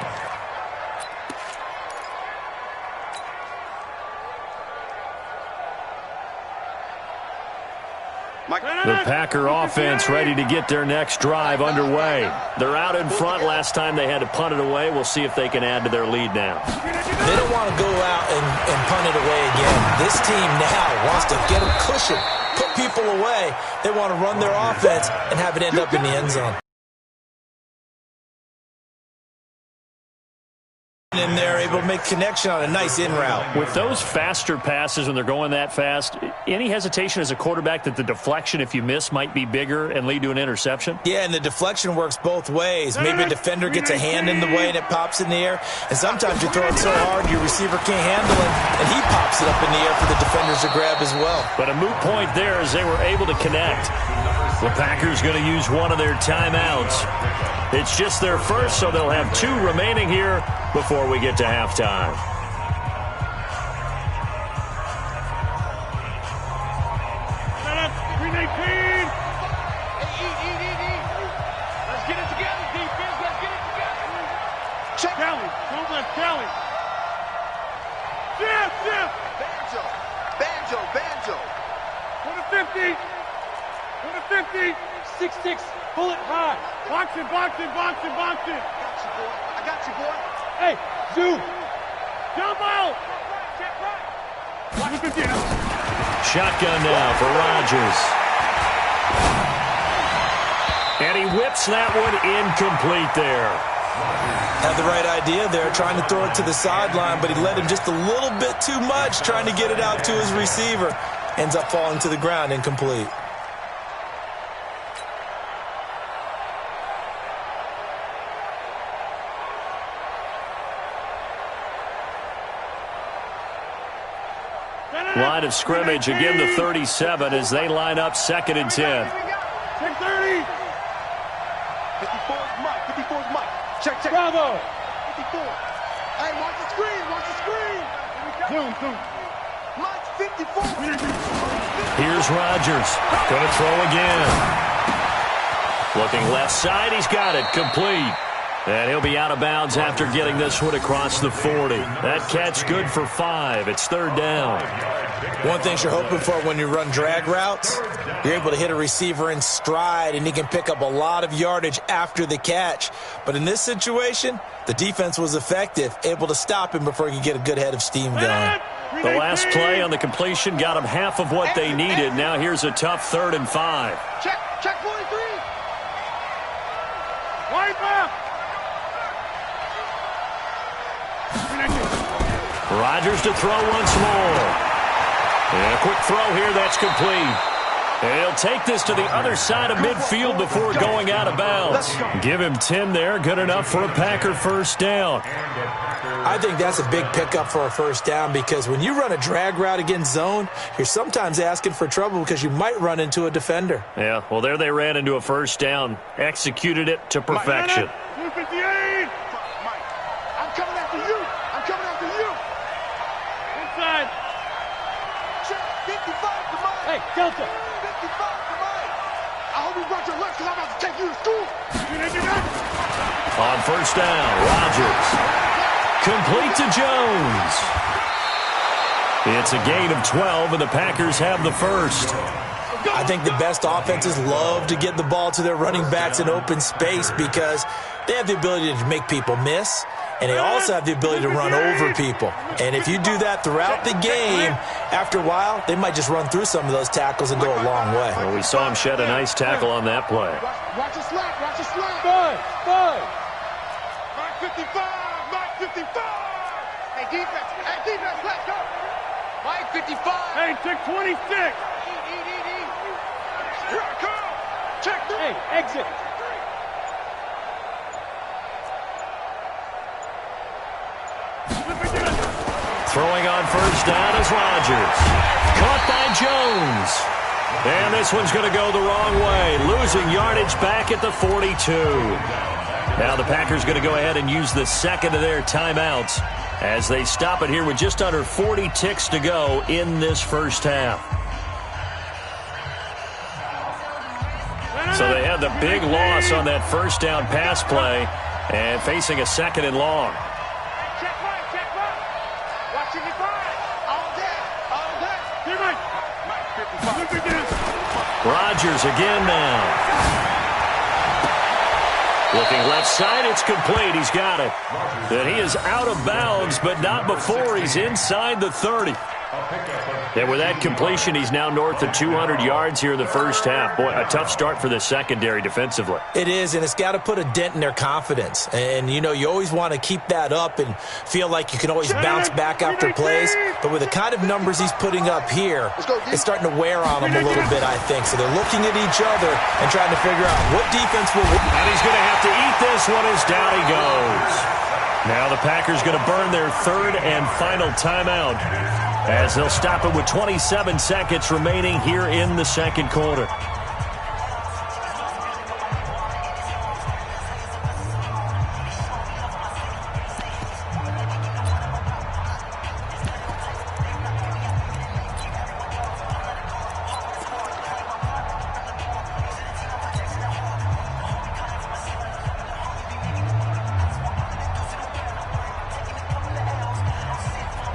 The Packer offense ready to get their next drive underway. They're out in front. Last time they had to punt it away. We'll see if they can add to their lead now. They don't want to go out and punt it away again. This team now wants to get a cushion, put people away. They want to run their offense and have it end up in the end zone. And they're able to make connection on a nice in route. With those faster passes when they're going that fast, any hesitation as a quarterback that the deflection, if you miss, might be bigger and lead to an interception? Yeah, and the deflection works both ways. Maybe a defender gets a hand in the way and it pops in the air. And sometimes you throw it so hard your receiver can't handle it, and he pops it up in the air for the defenders to grab as well. But a moot point there as they were able to connect. The Packers going to use one of their timeouts. It's just their first, so they'll have 2 remaining here before we get to halftime. Let's get it together, defense. Let's get it together. Check. Kelly. Don't let Kelly. Banjo. 50. 6'6", pull it high. Box it. I got you, boy. Hey, zoom. Jump out. Watch it 50. Shotgun now for Rodgers. And he whips that one incomplete there. Had the right idea there, trying to throw it to the sideline, but he led him just a little bit too much, trying to get it out to his receiver. Ends up falling to the ground, incomplete. Line of scrimmage, again the 37 as they line up 2nd and 10. 10-30. 54's Mike. Check. Bravo. 54. Hey, watch the screen. Zoom. Mike's 54. Here's Rodgers. Going to throw again. Looking left side. He's got it. Complete. And he'll be out of bounds after getting this one across the 40. That catch good for 5. It's 3rd down. One thing you're hoping for when you run drag routes, you're able to hit a receiver in stride, and he can pick up a lot of yardage after the catch. But in this situation, the defense was effective, able to stop him before he could get a good head of steam going. The last play on the completion got them half of what they needed. Now here's a tough 3rd and 5. Check 43. Wipe up. Rodgers to throw once more. And a quick throw here, that's complete. And he'll take this to the other side of midfield before going out of bounds. Give him 10 there, good enough for a Packer first down. I think that's a big pickup for a first down because when you run a drag route against zone, you're sometimes asking for trouble because you might run into a defender. Yeah, well, there they ran into a first down, executed it to perfection. 258. Mike, I'm coming after you. Inside. Check 55 to Mike. Hey, Delta. 55 to Mike. I hope you brought your lunch because I'm about to take you to school. On first down, Rodgers. Complete to Jones. It's a gain of 12, and the Packers have the first. I think the best offenses love to get the ball to their running backs in open space because they have the ability to make people miss, and they also have the ability to run over people. And if you do that throughout the game, after a while, they might just run through some of those tackles and go a long way. Well, we saw him shed a nice tackle on that play. Watch the slap. Bud. Mike 55. Hey, defense, let's go. Mike 55. Hey, check 26. Here I come. Check 3. Hey, exit. Throwing on first down is Rodgers. Caught by Jones. And this one's going to go the wrong way. Losing yardage back at the 42. Now the Packers going to go ahead and use the second of their timeouts as they stop it here with just under 40 ticks to go in this first half. So they had the big loss on that first down pass play and facing a 2nd and long. Rodgers again now. Looking left side, it's complete. He's got it. And he is out of bounds, but not before he's inside the 30. And with that completion, he's now north of 200 yards here in the first half. Boy, a tough start for the secondary defensively. It is, and it's got to put a dent in their confidence. And, you know, you always want to keep that up and feel like you can always bounce back after plays. But with the kind of numbers he's putting up here, it's starting to wear on them a little bit, I think. So they're looking at each other and trying to figure out what defense will work. And he's going to have to eat this one as down he goes. Now the Packers going to burn their 3rd and final timeout as they'll stop it with 27 seconds remaining here in the second quarter.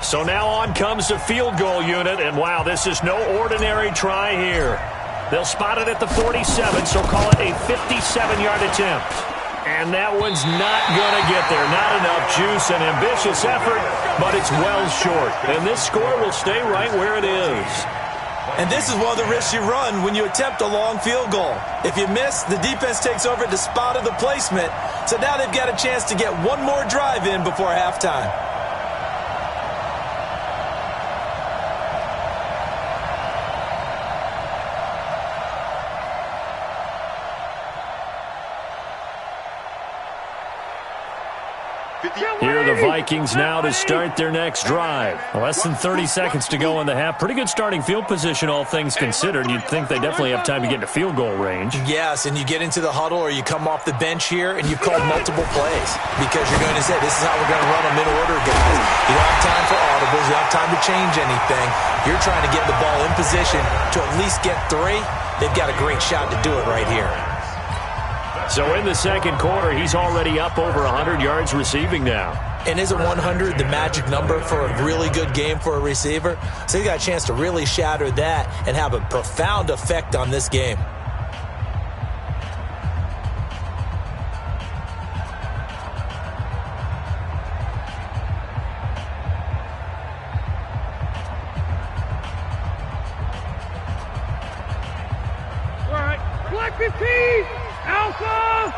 So now on comes the field goal unit, and wow, this is no ordinary try here. They'll spot it at the 47, so call it a 57-yard attempt. And that one's not going to get there. Not enough juice, an ambitious effort, but it's well short. And this score will stay right where it is. And this is one of the risks you run when you attempt a long field goal. If you miss, the defense takes over at the spot of the placement. So now they've got a chance to get one more drive in before halftime. Here are the Vikings now to start their next drive. Less than 30 seconds to go in the half. Pretty good starting field position, all things considered. You'd think they definitely have time to get to field goal range. Yes, and you get into the huddle or you come off the bench here and you've called multiple plays because you're going to say, this is how we're going to run them in order, guys. You don't have time for audibles. You don't have time to change anything. You're trying to get the ball in position to at least get 3. They've got a great shot to do it right here. So in the second quarter, he's already up over 100 yards receiving now. And isn't 100 the magic number for a really good game for a receiver? So he got a chance to really shatter that and have a profound effect on this game. All right, black 15, Alpha!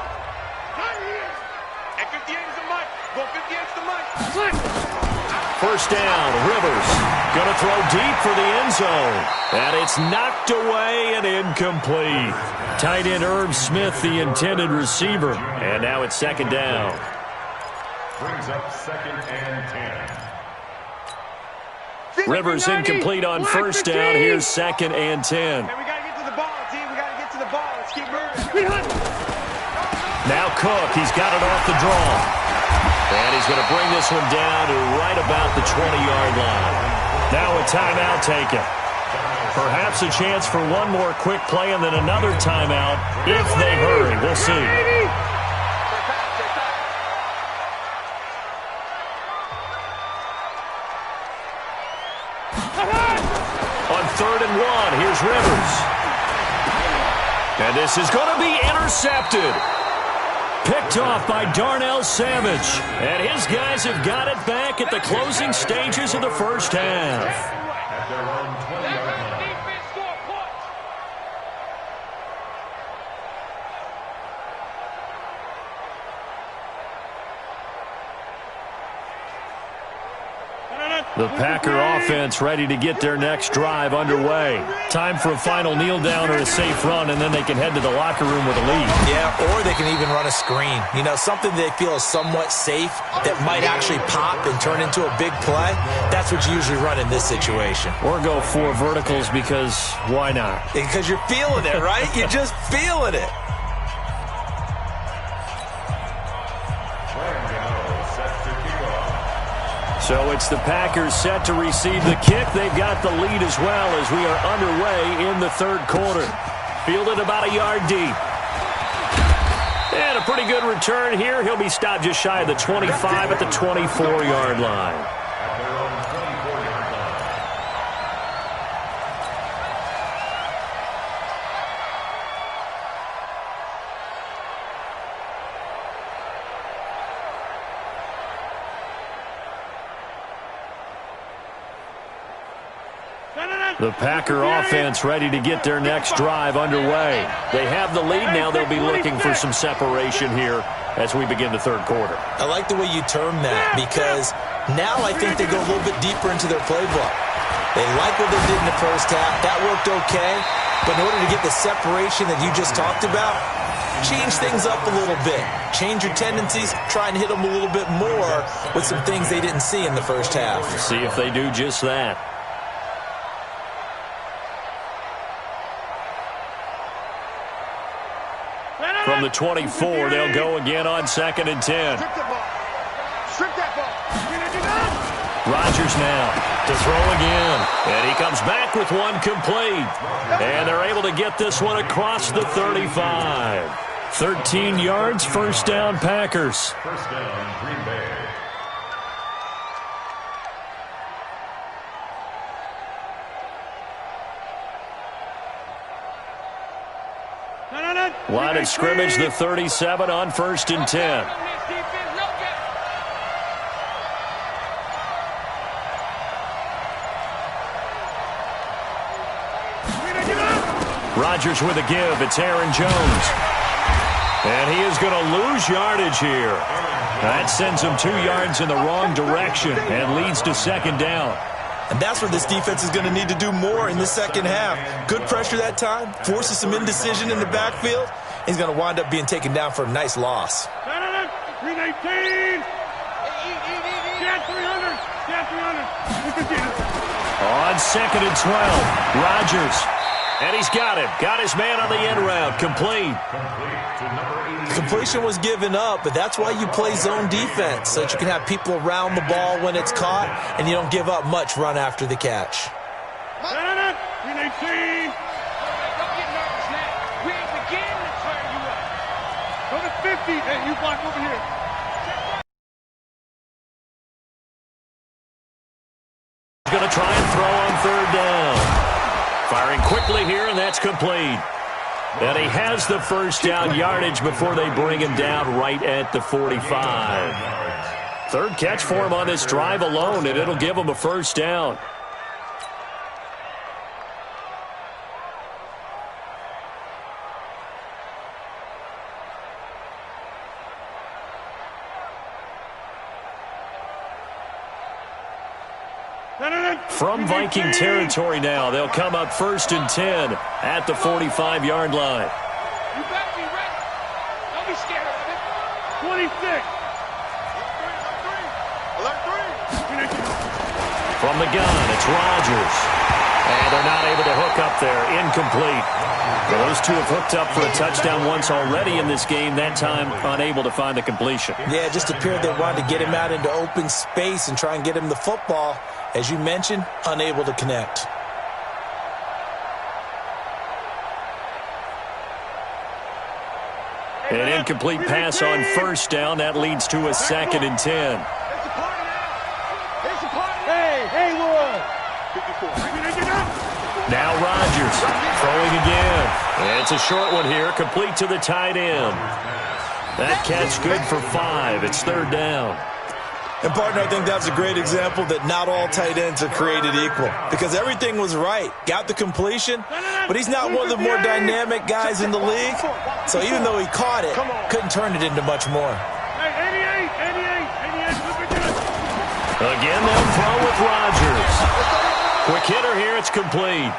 And 58 is the mic. Go 58 is the mic. First down, Rivers going to throw deep for the end zone. And it's knocked away and incomplete. Tight end Irv Smith, the intended receiver. And now it's second down. Brings up second and 10. Rivers incomplete on first down. Here's second and 10. Hey, we got to get to the ball, team. We got to get to the ball. Let's keep moving. Now Cook, he's got it off the draw. And he's going to bring this one down to right about the 20-yard line. Now a timeout taken. Perhaps a chance for one more quick play and then another timeout if they hurry. We'll see. On 3rd and 1, here's Rivers. And this is going to be intercepted. Picked off by Darnell Savage. And his guys have got it back at the closing stages of the first half. At their own 20-yard line. The Packer offense ready to get their next drive underway. Time for a final kneel down or a safe run, and then they can head to the locker room with a lead. Yeah, or they can even run a screen. You know, something they feel is somewhat safe that might actually pop and turn into a big play. That's what you usually run in this situation. Or go 4 verticals because why not? Because you're feeling it, right? You're just feeling it. So it's the Packers set to receive the kick. They've got the lead as well as we are underway in the third quarter. Fielded about a yard deep. And a pretty good return here. He'll be stopped just shy of the 25 at the 24-yard line. The Packer offense ready to get their next drive underway. They have the lead now. They'll be looking for some separation here as we begin the third quarter. I like the way you term that because now I think they go a little bit deeper into their playbook. They like what they did in the first half. That worked okay. But in order to get the separation that you just talked about, change things up a little bit. Change your tendencies. Try and hit them a little bit more with some things they didn't see in the first half. See if they do just that. From the 24, they'll go again on 2nd and 10. Rodgers now to throw again. And he comes back with one complete. And they're able to get this one across the 35. 13 yards, first down, Packers. First down, Green Bay. Line of scrimmage, the 37 on 1st and 10. Rodgers with a give. It's Aaron Jones. And he is going to lose yardage here. That sends him 2 yards in the wrong direction and leads to 2nd down. And that's what this defense is going to need to do more in the second half. Good pressure that time, forces some indecision in the backfield. He's going to wind up being taken down for a nice loss. 319. Stand 300. Stand 300. On 2nd and 12, Rodgers. And he's got him. Got his man on the end route. Complete. Completion was given up, but that's why you play zone defense, so that you can have people around the ball when it's caught, and you don't give up much run after the catch. 319. Don't get nervous now. We ain't beginning to turn you up. Go to 50. Hey, you block over here. He's going to try and throw on 3rd down. Firing quickly here, and that's complete. And he has the 1st down yardage before they bring him down right at the 45. 3rd catch for him on this drive alone, and it'll give him a 1st down. From Viking territory now, they'll come up 1st and 10 at the 45-yard line. You better be ready. Don't be scared of it. 26. Alert 3. From the gun, it's Rodgers. And they're not able to hook up there. Incomplete. Well, those two have hooked up for a touchdown once already in this game. That time, unable to find the completion. Yeah, it just appeared they wanted to get him out into open space and try and get him the football. As you mentioned, unable to connect. An incomplete pass on 1st down. That leads to a 2nd and 10. Hey, Haywood. Now Rodgers throwing again. It's a short one here, complete to the tight end. That catch good for 5. It's 3rd down. And, partner, I think that's a great example that not all tight ends are created equal, because everything was right. Got the completion, but he's not one of the more dynamic guys in the league. So even though he caught it, couldn't turn it into much more. Hey, 88. Again, they'll throw with Rodgers. Quick hitter here, it's complete.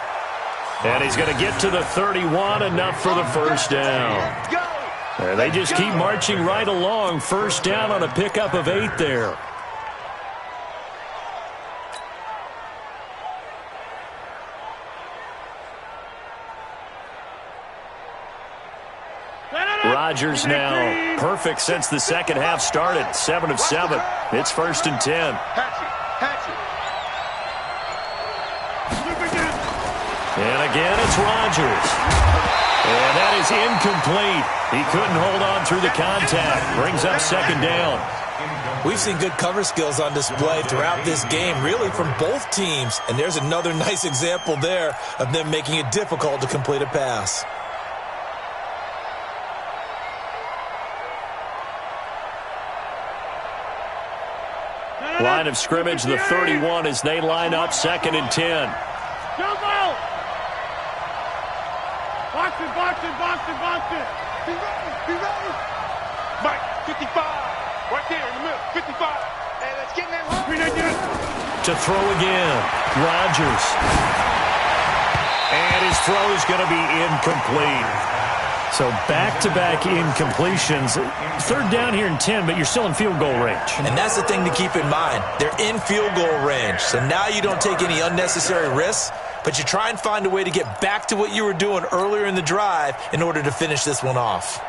And he's going to get to the 31, enough for the 1st down. And they just keep marching right along. 1st down on a pickup of 8 there. Rodgers now perfect since the second half started. 7 of 7. It's 1st and 10. And again, it's Rodgers. And that is incomplete. He couldn't hold on through the contact. Brings up 2nd down. We've seen good cover skills on display throughout this game, really from both teams. And there's another nice example there of them making it difficult to complete a pass. Line of scrimmage, the 31, as they line up 2nd and 10. Jump out! Box it. Be ready. Mike, 55. Right there in the middle, 55. Hey, let's get in that hole. To throw again, Rodgers. And his throw is going to be incomplete. So back-to-back incompletions. 3rd down here and 10, but you're still in field goal range. And that's the thing to keep in mind. They're in field goal range. So now you don't take any unnecessary risks, but you try and find a way to get back to what you were doing earlier in the drive in order to finish this one off.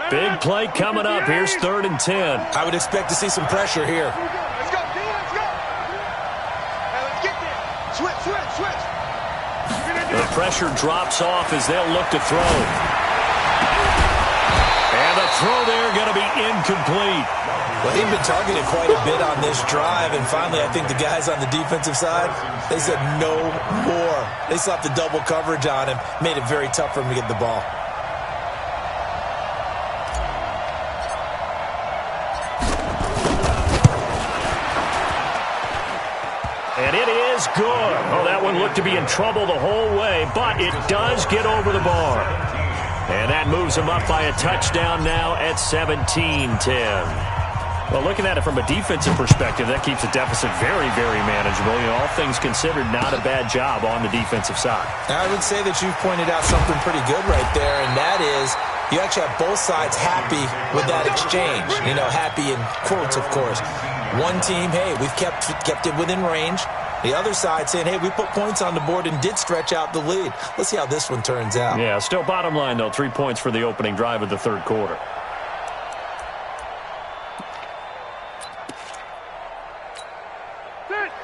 Big play coming up. Here's 3rd and 10. I would expect to see some pressure here. Let's go, D, let's go. Hey, let's get there. Switch. The pressure drops off as they'll look to throw. And the throw there going to be incomplete. Well, they've been targeted quite a bit on this drive, and finally I think the guys on the defensive side, they said no more. They slapped the double coverage on him, made it very tough for him to get the ball. And it is good. Oh, that one looked to be in trouble the whole way, but it does get over the bar. And that moves them up by a touchdown now at 17-10. Well, looking at it from a defensive perspective, that keeps the deficit very, very manageable. You know, all things considered, not a bad job on the defensive side. I would say that you've pointed out something pretty good right there, and that is you actually have both sides happy with that exchange. You know, happy in quotes, of course. One team, hey, we've kept it within range. The other side saying, hey, we put points on the board and did stretch out the lead. Let's see how this one turns out. Yeah, still bottom line, though, 3 points for the opening drive of the third quarter.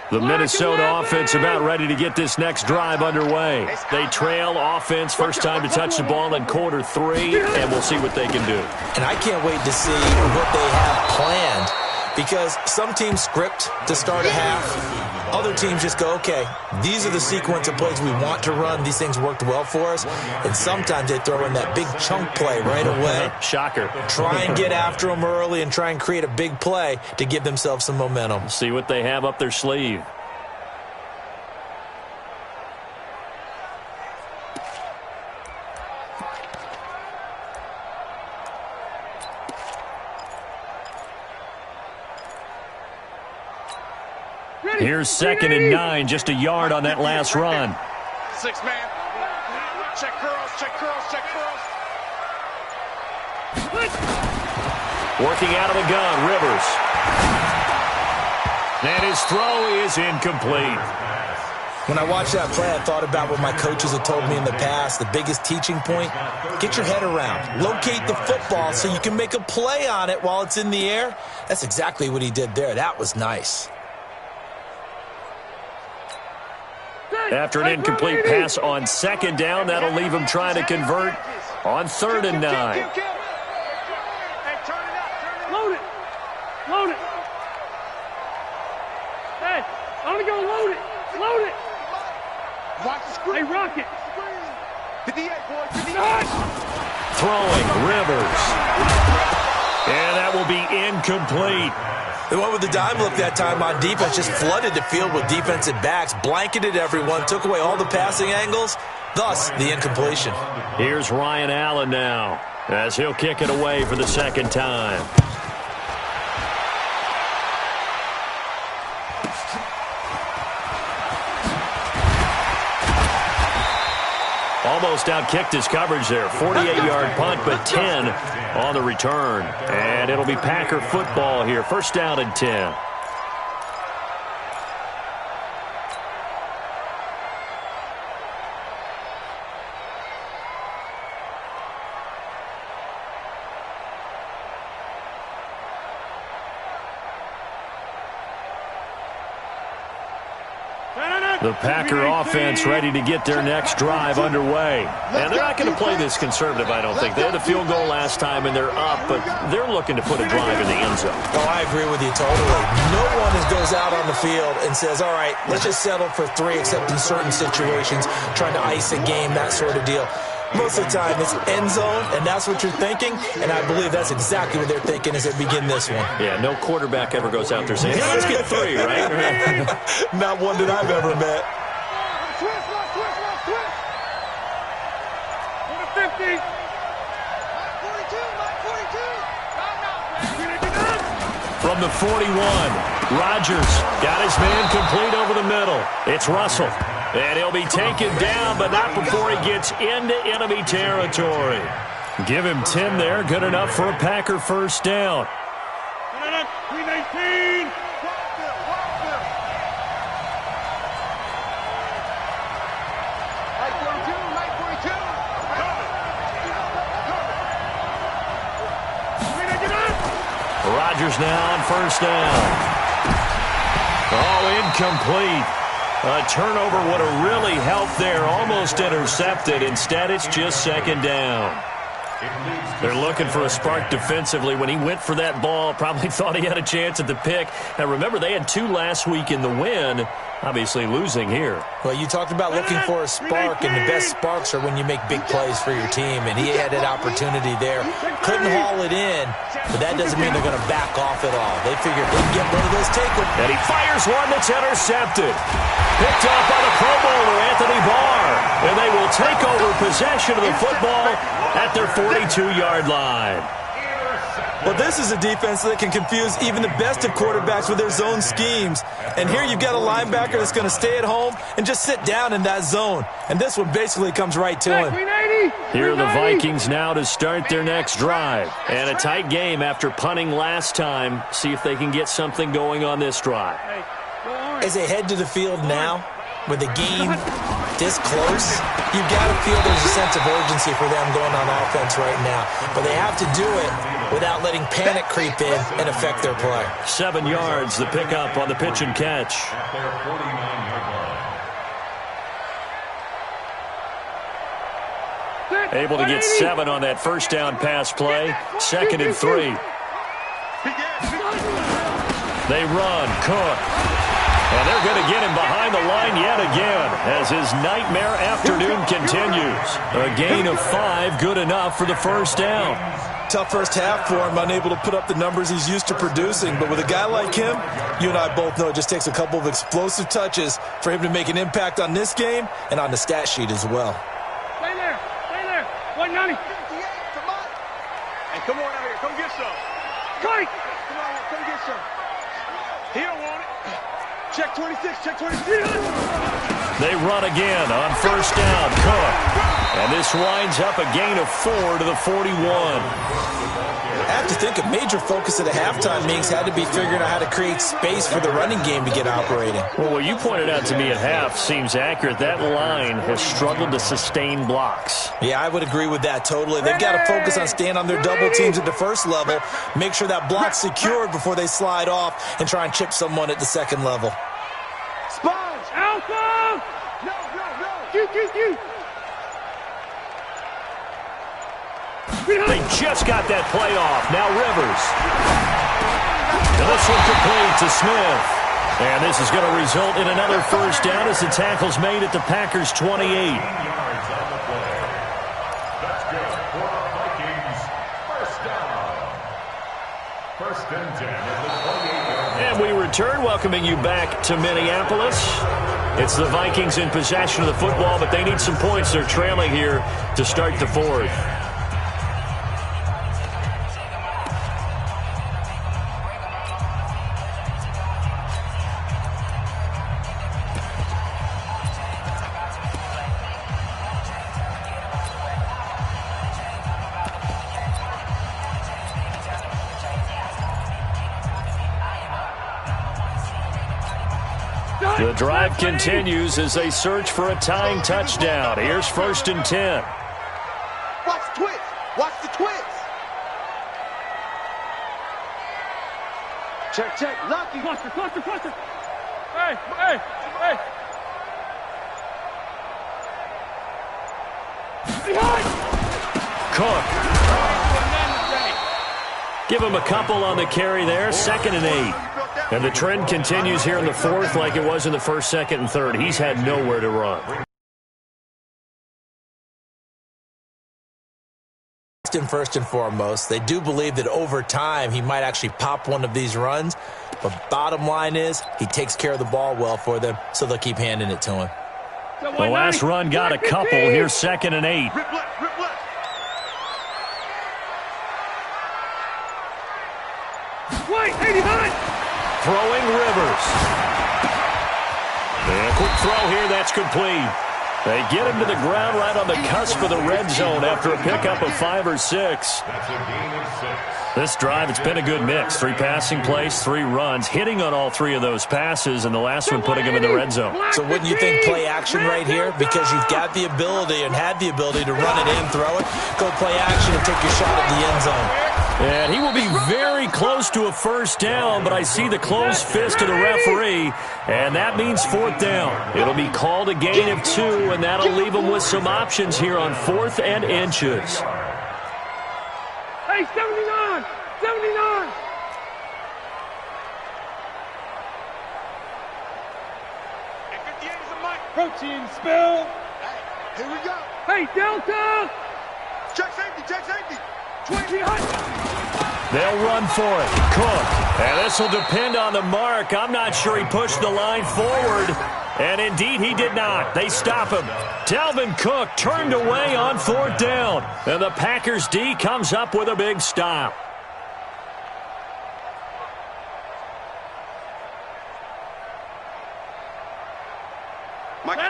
The Minnesota offense about ready to get this next drive underway. They trail offense, first time to touch the ball in quarter 3, and we'll see what they can do. And I can't wait to see what they have planned, because some teams script to start a half. Other teams just go, okay, these are the sequence of plays we want to run. These things worked well for us. And sometimes they throw in that big chunk play right away. Shocker. Try and get after them early and try and create a big play to give themselves some momentum. See what they have up their sleeve. Here's 2nd and 9, just a yard on that last run. 6-man. Check curls, check curls, check curls. Working out of the gun, Rivers. And his throw is incomplete. When I watched that play, I thought about what my coaches have told me in the past. The biggest teaching point, get your head around. Locate the football so you can make a play on it while it's in the air. That's exactly what he did there. That was nice. After an incomplete pass on 2nd down, that'll leave him trying to convert on 3rd and 9. Hey, turn it up, load it. Load it. Hey, I'm going to go load it. Load it. Watch the screen. Hey, rock it. 58, boy, 58. Throwing, Rivers. And that will be incomplete. The one with the dime look that time on defense just flooded the field with defensive backs, blanketed everyone, took away all the passing angles, thus the incompletion. Here's Ryan Allen now as he'll kick it away for the 2nd time. Almost outkicked his coverage there. 48-yard punt, but 10 on the return. And it'll be Packer football here. 1st down and 10. The Packer offense ready to get their next drive underway. And they're not going to play this conservative, I don't think. They had the field goal last time, and they're up, but they're looking to put a drive in the end zone. Oh, I agree with you totally. No one goes out on the field and says, all right, let's just settle for 3, except in certain situations, trying to ice a game, that sort of deal. Most of the time, it's end zone, and that's what you're thinking, and I believe that's exactly what they're thinking as they begin this one. Yeah, no quarterback ever goes out there saying, hey, let's get 3, right? Not one that I've ever met. Twist. 50. 42, 42. From the 41, Rodgers got his man complete over the middle. It's Russell. And he'll be taken down, but not before he gets into enemy territory. Give him 10 there. Good enough for a Packer 1st down. 319. Rodgers now on 1st down. Oh, incomplete. A turnover would have really helped there. Almost intercepted. Instead, it's just 2nd down. They're looking for a spark defensively. When he went for that ball, probably thought he had a chance at the pick. And remember, they had 2 last week in the win, obviously losing here. Well, you talked about looking for a spark, and the best sparks are when you make big plays for your team, and he had an opportunity there. Couldn't haul it in, but that doesn't mean they're going to back off at all. They figured if they can get one of those, take them. And he fires one that's intercepted. Picked off by the Pro Bowler, Anthony Barr. And they will take over possession of the football at their 42-yard line. Well, this is a defense that can confuse even the best of quarterbacks with their zone schemes. And here you've got a linebacker that's going to stay at home and just sit down in that zone. And this one basically comes right to him. Here are the Vikings now to start their next drive. And a tight game after punting last time. See if they can get something going on this drive. As they head to the field now, with the game this close, you've got to feel there's a sense of urgency for them going on offense right now. But they have to do it without letting panic creep in and affect their play. 7 yards, the pickup on the pitch and catch. Able to get 7 on that first down pass play. 2nd and 3. They run. Cook. And they're going to get him behind the line yet again as his nightmare afternoon continues. A gain of 5, good enough for the first down. Tough first half for him, unable to put up the numbers he's used to producing. But with a guy like him, you and I both know it just takes a couple of explosive touches for him to make an impact on this game and on the stat sheet as well. Stay there. 190. Hey, come on out here. Come get some. Kite. Come on, come get some. He don't want it. Check 26, check 26. They run again on first down. Cook. And this winds up a gain of 4 to the 41. I have to think a major focus of the halftime meetings had to be figuring out how to create space for the running game to get operating. Well, what you pointed out to me at half seems accurate. That line has struggled to sustain blocks. Yeah, I would agree with that totally. They've got to focus on staying on their double teams at the first level, make sure that block's secured before they slide off and try and chip someone at the second level. Sponge! Alpha! No. You. They just got that play off. Now Rivers. And this one complete to Smith. And this is going to result in another first down as the tackle's made at the Packers' 28. That's good for the Vikings. First down. First and 10 at the 28-yard line. And we return, welcoming you back to Minneapolis. It's the Vikings in possession of the football, but they need some points. They're trailing here to start the fourth. The drive continues as they search for a tying touchdown. Here's 1st and 10. Watch the twist. Watch the twist. Check. Lucky. Cluster. Hey. Behind. Cook. Give him a couple on the carry there. 2nd and 8. And the trend continues here in the fourth like it was in the first, second, and third. He's had nowhere to run. First and foremost, they do believe that over time he might actually pop one of these runs. But bottom line is he takes care of the ball well for them, so they'll keep handing it to him. The last run got a couple. Here's 2nd and 8. Rip left. Wait, 89. Throwing Rivers. And a quick throw here, that's complete. They get him to the ground right on the cusp of the red zone after a pickup of 5 or 6. That's a gain of 6. This drive, it's been a good mix. 3 passing plays, 3 runs, hitting on all 3 of those passes, and the last one putting him in the red zone. So wouldn't you think play action right here? Because you've got the ability and had the ability to run it in, throw it, go play action and take your shot at the end zone. And he will be very close to a first down, but I see the closed fist of the referee, and that means 4th down. It'll be called a gain of 2, and that'll leave them with some options here on 4th and inches. Hey, 79! 79! And 58 is a mic. Protein spill! Hey, here we go. Hey, Delta! Check safety, check safety. 20 They'll run for it. Cook. And this will depend on the mark. I'm not sure he pushed the line forward. And indeed, he did not. They stop him. Dalvin Cook turned away on 4th down. And the Packers D comes up with a big stop.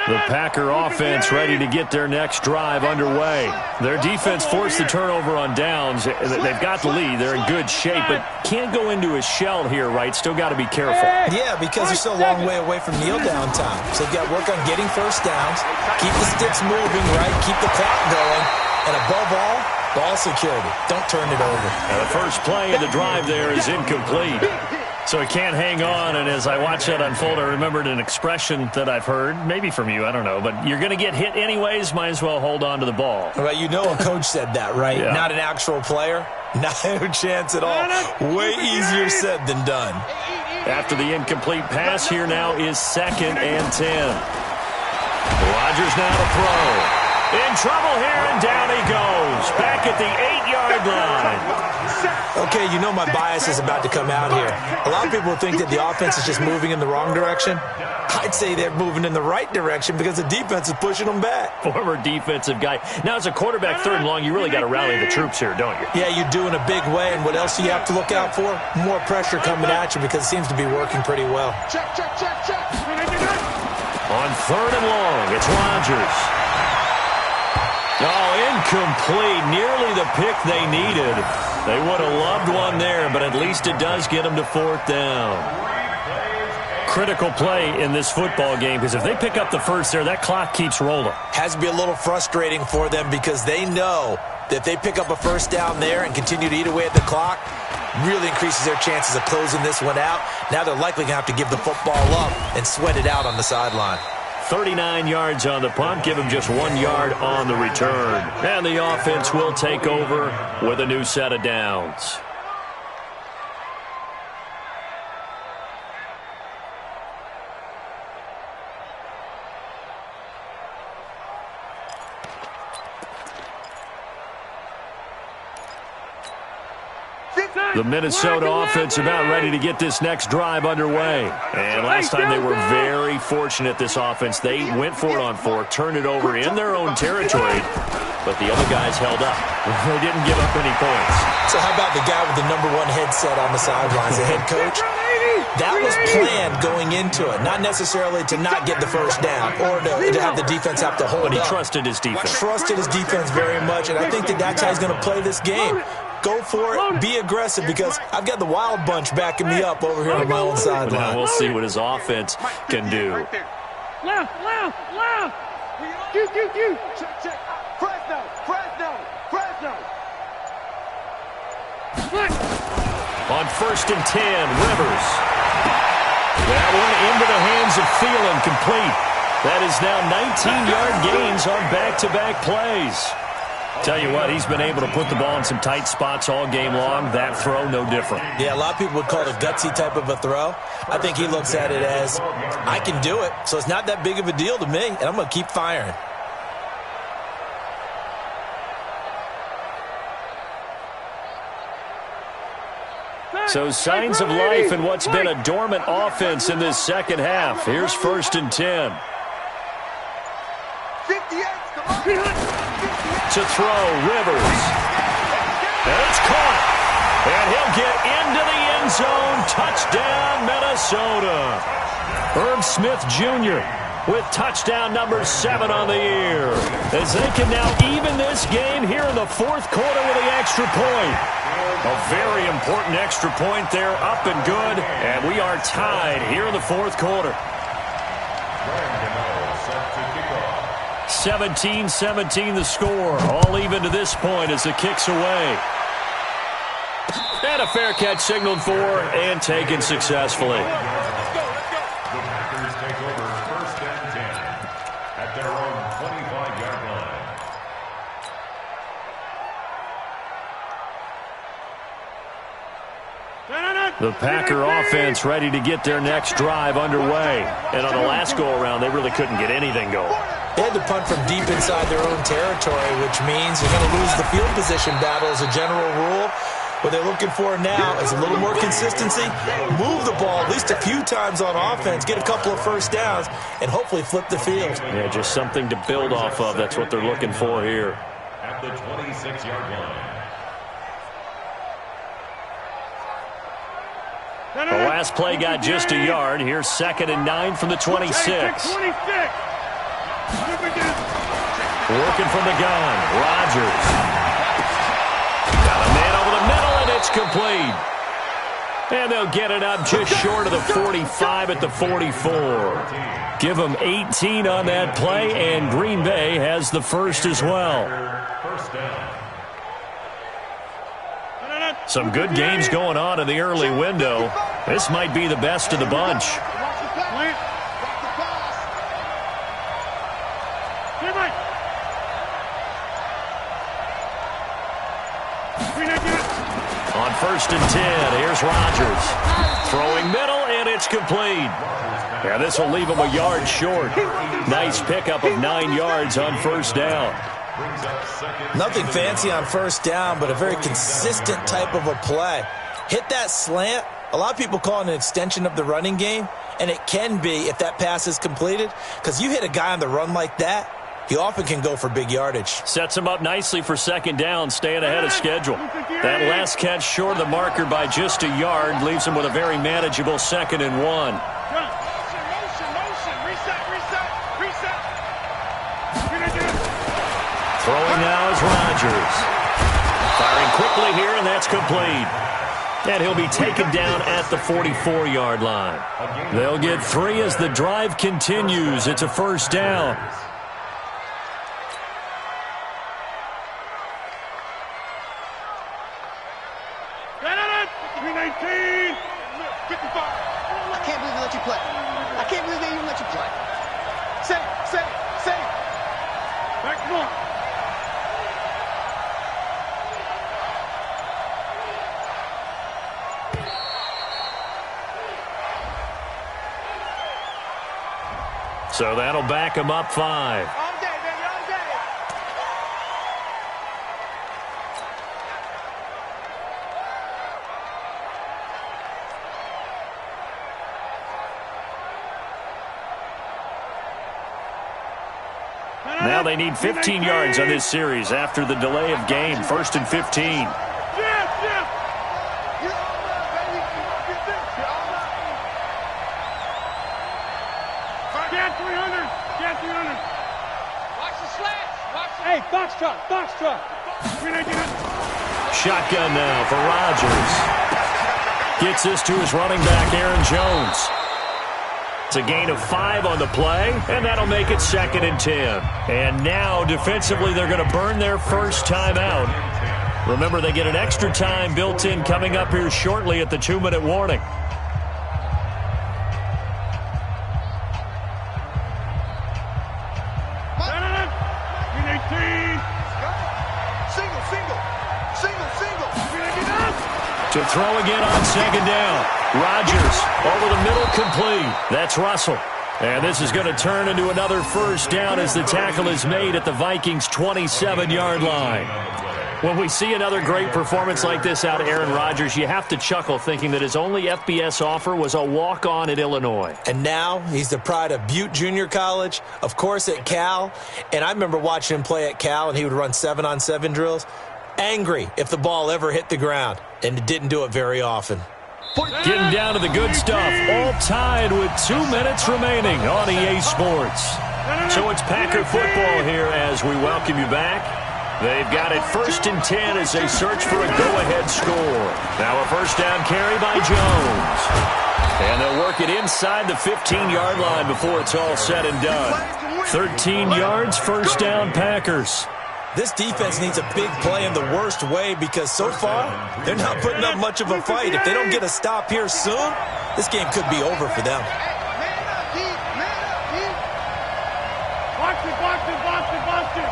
The Packer offense ready to get their next drive underway. Their defense forced the turnover on downs. They've got the lead. They're in good shape, but can't go into a shell here, right? Still got to be careful. Yeah, because they're still a long way away from kneel down time. So they've got to work on getting first downs, keep the sticks moving, right? Keep the clock going. And above all, ball security. Don't turn it over. Now the first play of the drive there is incomplete. So he can't hang on, and as I watch that unfold, I remembered an expression that I've heard, maybe from you, I don't know, but you're going to get hit anyways, might as well hold on to the ball. Well, you know a coach said that, right? Yeah. Not an actual player. Not a chance at all. Way easier said than done. After the incomplete pass, here now is 2nd and 10. Rodgers now to throw. In trouble here, and down he goes. Back at the 8-yard line. Okay, you know my bias is about to come out here. A lot of people think that the offense is just moving in the wrong direction. I'd say they're moving in the right direction because the defense is pushing them back. Former defensive guy. Now, as a quarterback 3rd and long, you really got to rally the troops here, don't you? Yeah, you do in a big way. And what else do you have to look out for? More pressure coming at you because it seems to be working pretty well. Check, check, check, check. On 3rd and long, it's Rodgers. Oh, incomplete. Nearly the pick they needed. They would have loved one there, but at least it does get them to 4th down. Critical play in this football game, because if they pick up the first there, that clock keeps rolling. Has to be a little frustrating for them because they know that if they pick up a first down there and continue to eat away at the clock, really increases their chances of closing this one out. Now they're likely going to have to give the football up and sweat it out on the sideline. 39 yards on the punt, give him just 1 yard on the return. And the offense will take over with a new set of downs. The Minnesota offense about ready to get this next drive underway. And last time they were very fortunate, this offense. They went for it on 4, turned it over in their own territory, but the other guys held up. They didn't give up any points. So how about the guy with the #1 headset on the sidelines, the head coach? That was planned going into it, not necessarily to not get the first down or to have the defense have to hold But he up. trusted his defense. Trusted his defense very much, and I think that that's how he's going to play this game. Go for it. Be aggressive because I've got the wild bunch backing me up over here on my own sideline. Now we'll see what his offense can do. Left, left, left! You! Check, check. Fresno, Fresno, Fresno. On 1st and 10, Rivers. That one into the hands of Thielen, complete. That is now 19-yard gains on back-to-back plays. Tell you what, he's been able to put the ball in some tight spots all game long. That throw, no different. Yeah, a lot of people would call it a gutsy type of a throw. I think he looks at it as, I can do it, so it's not that big of a deal to me, and I'm going to keep firing. So signs of life in what's been a dormant offense in this second half. Here's 1st and 10. 58. To throw, Rivers. And it's caught. And he'll get into the end zone. Touchdown, Minnesota. Herb Smith Jr. with touchdown number 7 on the year. As they can now even this game here in the 4th quarter with the extra point. A very important extra point there, up and good. And we are tied here in the 4th quarter. 17-17 the score. All even to this point as the kick's away. And a fair catch signaled for and taken successfully. The Packers take over 1st and 10 at their own 25-yard line. The Packer offense ready to get their next drive underway. And on the last go-around, they really couldn't get anything going. They had to punt from deep inside their own territory, which means you're going to lose the field position battle as a general rule. What they're looking for now is a little more consistency, move the ball at least a few times on offense, get a couple of first downs, and hopefully flip the field. Yeah, just something to build off of. That's what they're looking for here. At the 26-yard line. The last play got just a yard. Here's 2nd and 9 from the 26. Working Working from the gun. Rodgers. Got a man over the middle, and it's complete. And they'll get it up just short of the 45 at the 44. Give them 18 on that play, and Green Bay has the first as well. First down. Some good games going on in the early window. This might be the best of the bunch. On 1st and 10, here's Rodgers. Throwing middle, and it's complete. Yeah, this will leave him a yard short. Nice pickup of 9 yards on 1st down. Nothing fancy on 1st down, but a very consistent type of a play. Hit that slant. A lot of people call it an extension of the running game, and it can be if that pass is completed, because you hit a guy on the run like that, he often can go for big yardage. Sets him up nicely for 2nd down, staying ahead of schedule. That last catch short of the marker by just a yard leaves him with a very manageable 2nd and 1. Throwing now is Rodgers. Firing quickly here, and that's complete. And he'll be taken down at the 44-yard line. They'll get 3 as the drive continues. It's a 1st down. I can't believe they let you play. I can't believe they even let you play. Say it. Back north. So that'll back him up 5. All day, baby, all day. Now they need 15 yards on this series after the delay of game. 1st and 15. Hey, box truck. Shotgun now for Rodgers. Gets this to his running back, Aaron Jones. It's a gain of 5 on the play, and that'll make it 2nd and 10. And now, defensively, they're going to burn their first timeout. Remember, they get an extra time built in coming up here shortly at the 2-minute warning. To throw again on 2nd down. Rodgers over the middle, complete. That's Russell. And this is going to turn into another 1st down as the tackle is made at the Vikings' 27-yard line. When we see another great performance like this out of Aaron Rodgers, you have to chuckle thinking that his only FBS offer was a walk-on at Illinois. And now he's the pride of Butte Junior College, of course at Cal. And I remember watching him play at Cal, and he would run 7-on-7 drills. Angry if the ball ever hit the ground, and it didn't do it very often. Getting down to the good stuff, all tied with 2 minutes remaining on EA Sports. So it's Packer football here as we welcome you back. They've got it 1st and 10 as they search for a go-ahead score. Now a 1st down carry by Jones. And they'll work it inside the 15-yard line before it's all said and done. 13 yards, 1st down Packers. This defense needs a big play in the worst way because so far, they're not putting up much of a fight. If they don't get a stop here soon, this game could be over for them. Box it.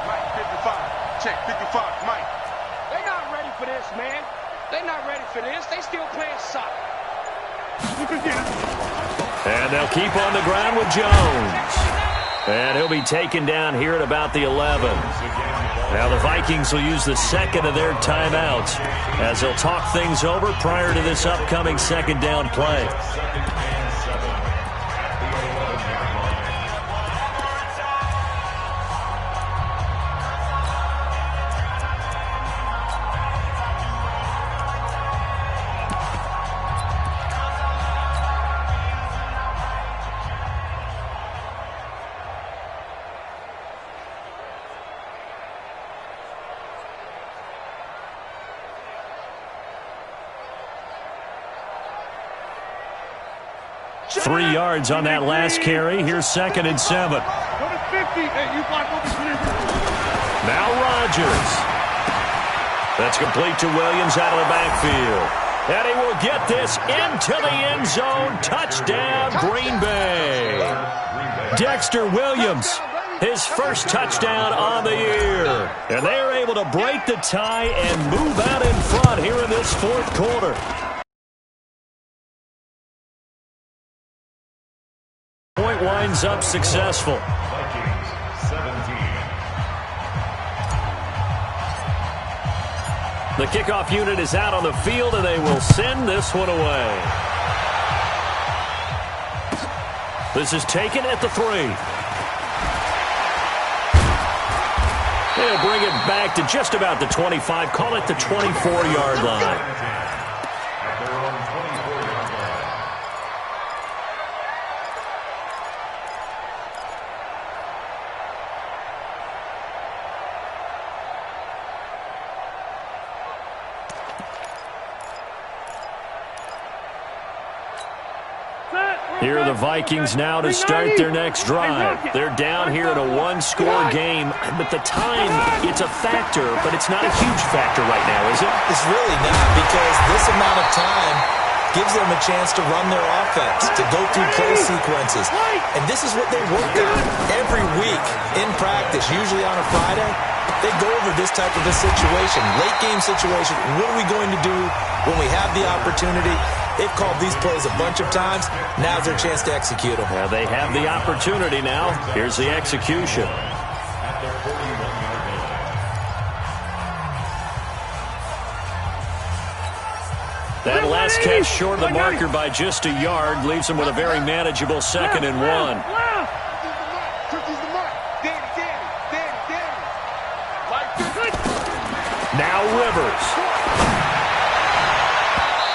Mike, 55. Check, 55. Mike. for this, man. They're not ready for this. They still playing soccer. And they'll keep on the ground with Jones. And he'll be taken down here at about the 11. Now the Vikings will use the second of their timeouts as they'll talk things over prior to this upcoming second down play. 3 yards on that last carry. Here's 2nd and 7. Now Rodgers. That's complete to Williams out of the backfield. And he will get this into the end zone. Touchdown, Green Bay. Dexter Williams, his first touchdown on the year. And they are able to break the tie and move out in front here in this fourth quarter. Point winds up successful. Vikings 17. The kickoff unit is out on the field, and they will send this one away. This is taken at the 3. They'll bring it back to just about the 25. Call it the 24-yard line. At their own 24-yard line. Here are the Vikings now to start their next drive. They're down here in a one-score game, but the time, it's a factor, but it's not a huge factor right now, is it? It's really not, because this amount of time gives them a chance to run their offense, to go through play sequences. And this is what they work on every week in practice, usually on a Friday. They go over this type of a situation, late-game situation. What are we going to do when we have the opportunity? They've called these plays a bunch of times. Now's their chance to execute them. Yeah, they have the opportunity now. Here's the execution. At their 41-yard line. That last catch short of the marker by just a yard leaves them with a very manageable 2nd and 1. Now Rivers.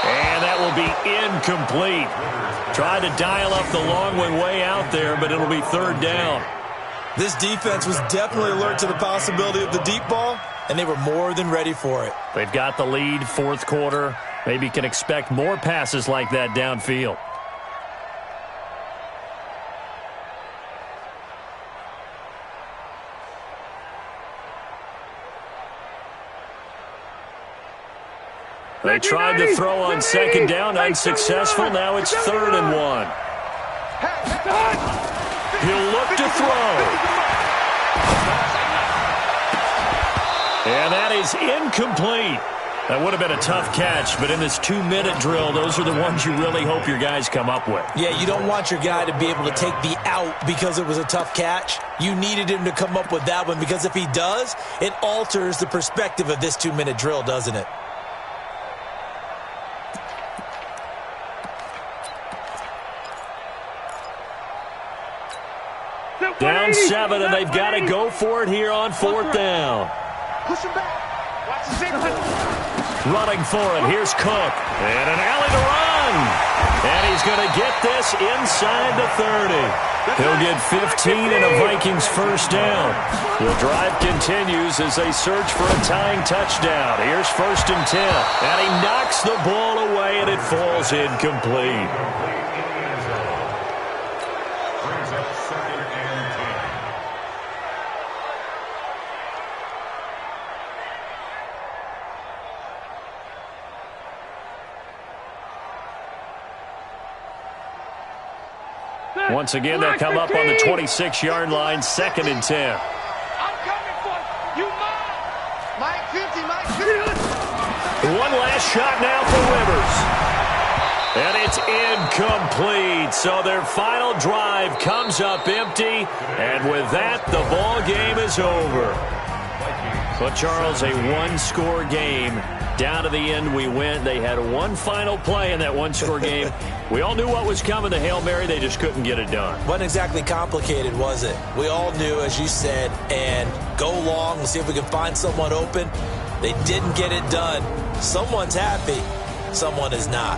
And that will be incomplete. Tried to dial up the long one way out there, but it'll be 3rd down. This defense was definitely alert to the possibility of the deep ball, and they were more than ready for it. They've got the lead, 4th quarter. Maybe can expect more passes like that downfield. They tried to throw on 2nd down, unsuccessful. Now it's 3rd and 1. He'll look to throw. And that is incomplete. That would have been a tough catch, but in this 2-minute drill, those are the ones you really hope your guys come up with. Yeah, you don't want your guy to be able to take the out because it was a tough catch. You needed him to come up with that one, because if he does, it alters the perspective of this 2-minute drill, doesn't it? Down 7, and they've got to go for it here on 4th down. Push him back. Watch the signal. Running for it. Here's Cook. And an alley to run. And he's going to get this inside the 30. He'll get 15 and a Vikings 1st down. The drive continues as they search for a tying touchdown. Here's 1st and 10. And he knocks the ball away, and it falls incomplete. Brings up 2nd and 10. Once again, they'll come up on the 26-yard line, 2nd and 10. I'm coming for you. You mine. Mike 50, Mike 50. One last shot now for Rivers. And it's incomplete. So their final drive comes up empty. And with that, the ball game is over. But, Charles, a one-score game. Down to the end we went. They had one final play in that one-score game. We all knew what was coming, the Hail Mary. They just couldn't get it done. Wasn't exactly complicated, was it? We all knew, as you said, and go long and see if we can find someone open. They didn't get it done. Someone's happy. Someone is not.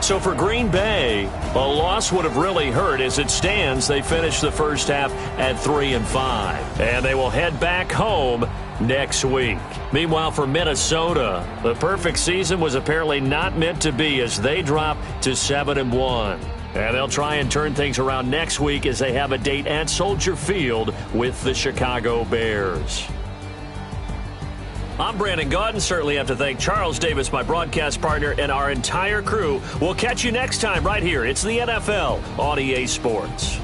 So for Green Bay, a loss would have really hurt. As it stands, they finished the first half at 3-5. And they will head back home next week. Meanwhile, for Minnesota, the perfect season was apparently not meant to be as they drop to 7-1. And they'll try and turn things around next week as they have a date at Soldier Field with the Chicago Bears. I'm Brandon Gaudin. Certainly have to thank Charles Davis, my broadcast partner, and our entire crew. We'll catch you next time right here. It's the NFL on EA Sports.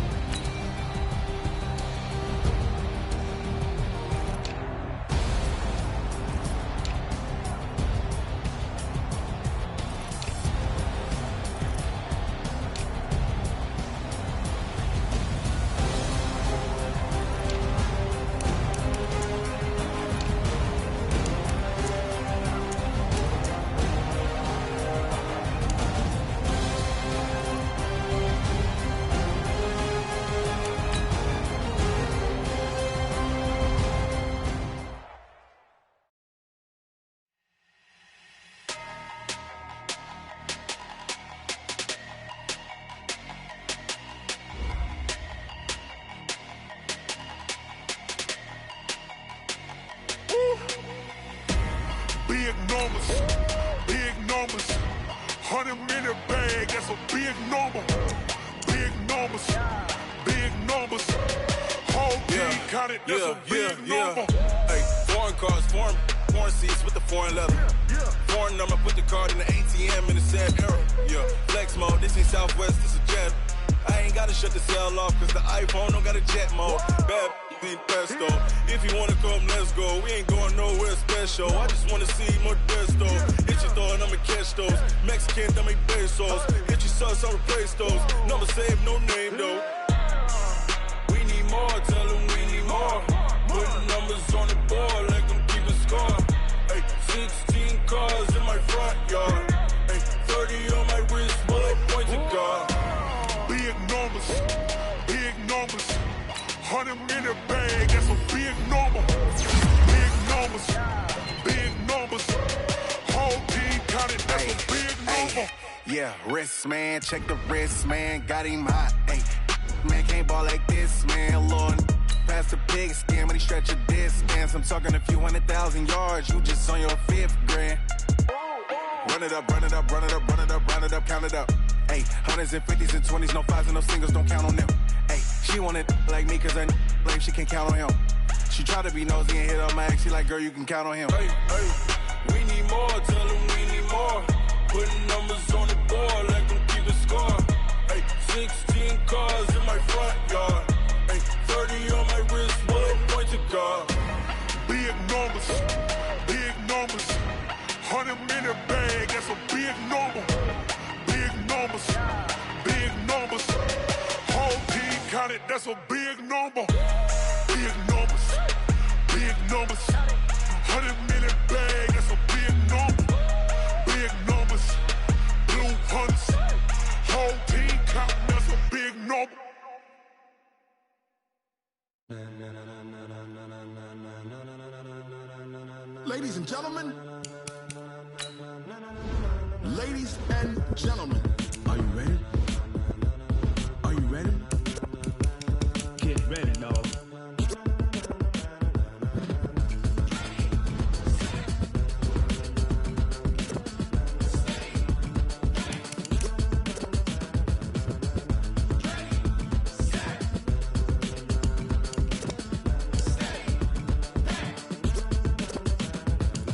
Big numbers, 100-minute bag, that's a big number. Big numbers, whole team counted, that's a big number. Hey, foreign cars, foreign seats with the foreign leather. Foreign number, put the card in the ATM in the sad era. Yeah, flex mode, this ain't Southwest, this a jet. I ain't gotta shut the cell off, cause the iPhone don't got a jet mode. Bad need pesto. If you wanna come, let's go. We ain't going nowhere special. I just wanna see more desto. Hit your throw and I'ma catch those. Mexican, I make pesos. Hit your sauce, I'll replace those. Number save, no name though. We need more, tell them we need more. Putting numbers on the board, like them keep a score. Hey, 16 cars in my front yard. Hey, 30 on my wrist, bullet points of God. Big numbers, 100-minute bag, that's a big number. Big numbers, whole team counted, that's a big number. Yeah, wrist man, check the wrist man, got him hot. Hey, man can't ball like this, man. Lord, past the pig skin when he stretch a distance. I'm talking a few 100,000 yards, you just on your 5th grand. Run it up, count it up. Hey, hundreds and 50s and 20s, no 5s and no singles, don't count on them. Hey, she want it like me cause I blame she can't count on him. She try to be nosy and hit on my ex, she like, girl, you can count on him. Hey, we need more, tell them we need more. Putting numbers on the board, like them keep a score. Hey, 16 cars in my front yard. Hey, 30 on my wrist, bullet points of God. Big numbers, 100-minute bag, that's a big number. Big numbers, whole team counted, that's a big number. Big numbers, 100-minute bag, that's a big number. Big numbers, blue hunts, whole team counting, that's a big number. Ladies and gentlemen, are you ready? Are you ready? Get ready, dog.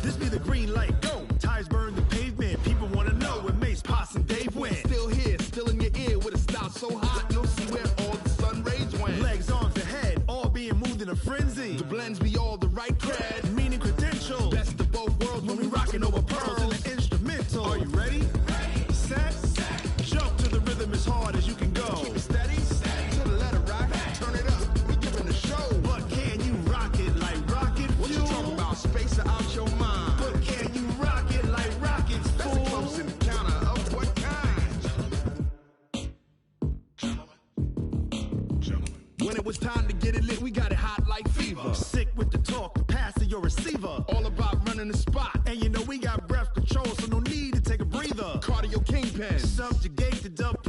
This be the green light, go. Tires burn the pavement. People wanna know where Mace, Potts, and Dave went. Still here, still in your ear with a style so hot, you'll see where all the sun rays went. Legs, arms, and head, all being moved in a frenzy. The blends be all the right cred, meaning credentials. Best of both worlds. it's time to get it lit, we got it hot like fever. Sick with the talk, the pass to your receiver. All about running the spot. And you know we got breath control, so no need to take a breather. Cardio kingpin, subjugate the dub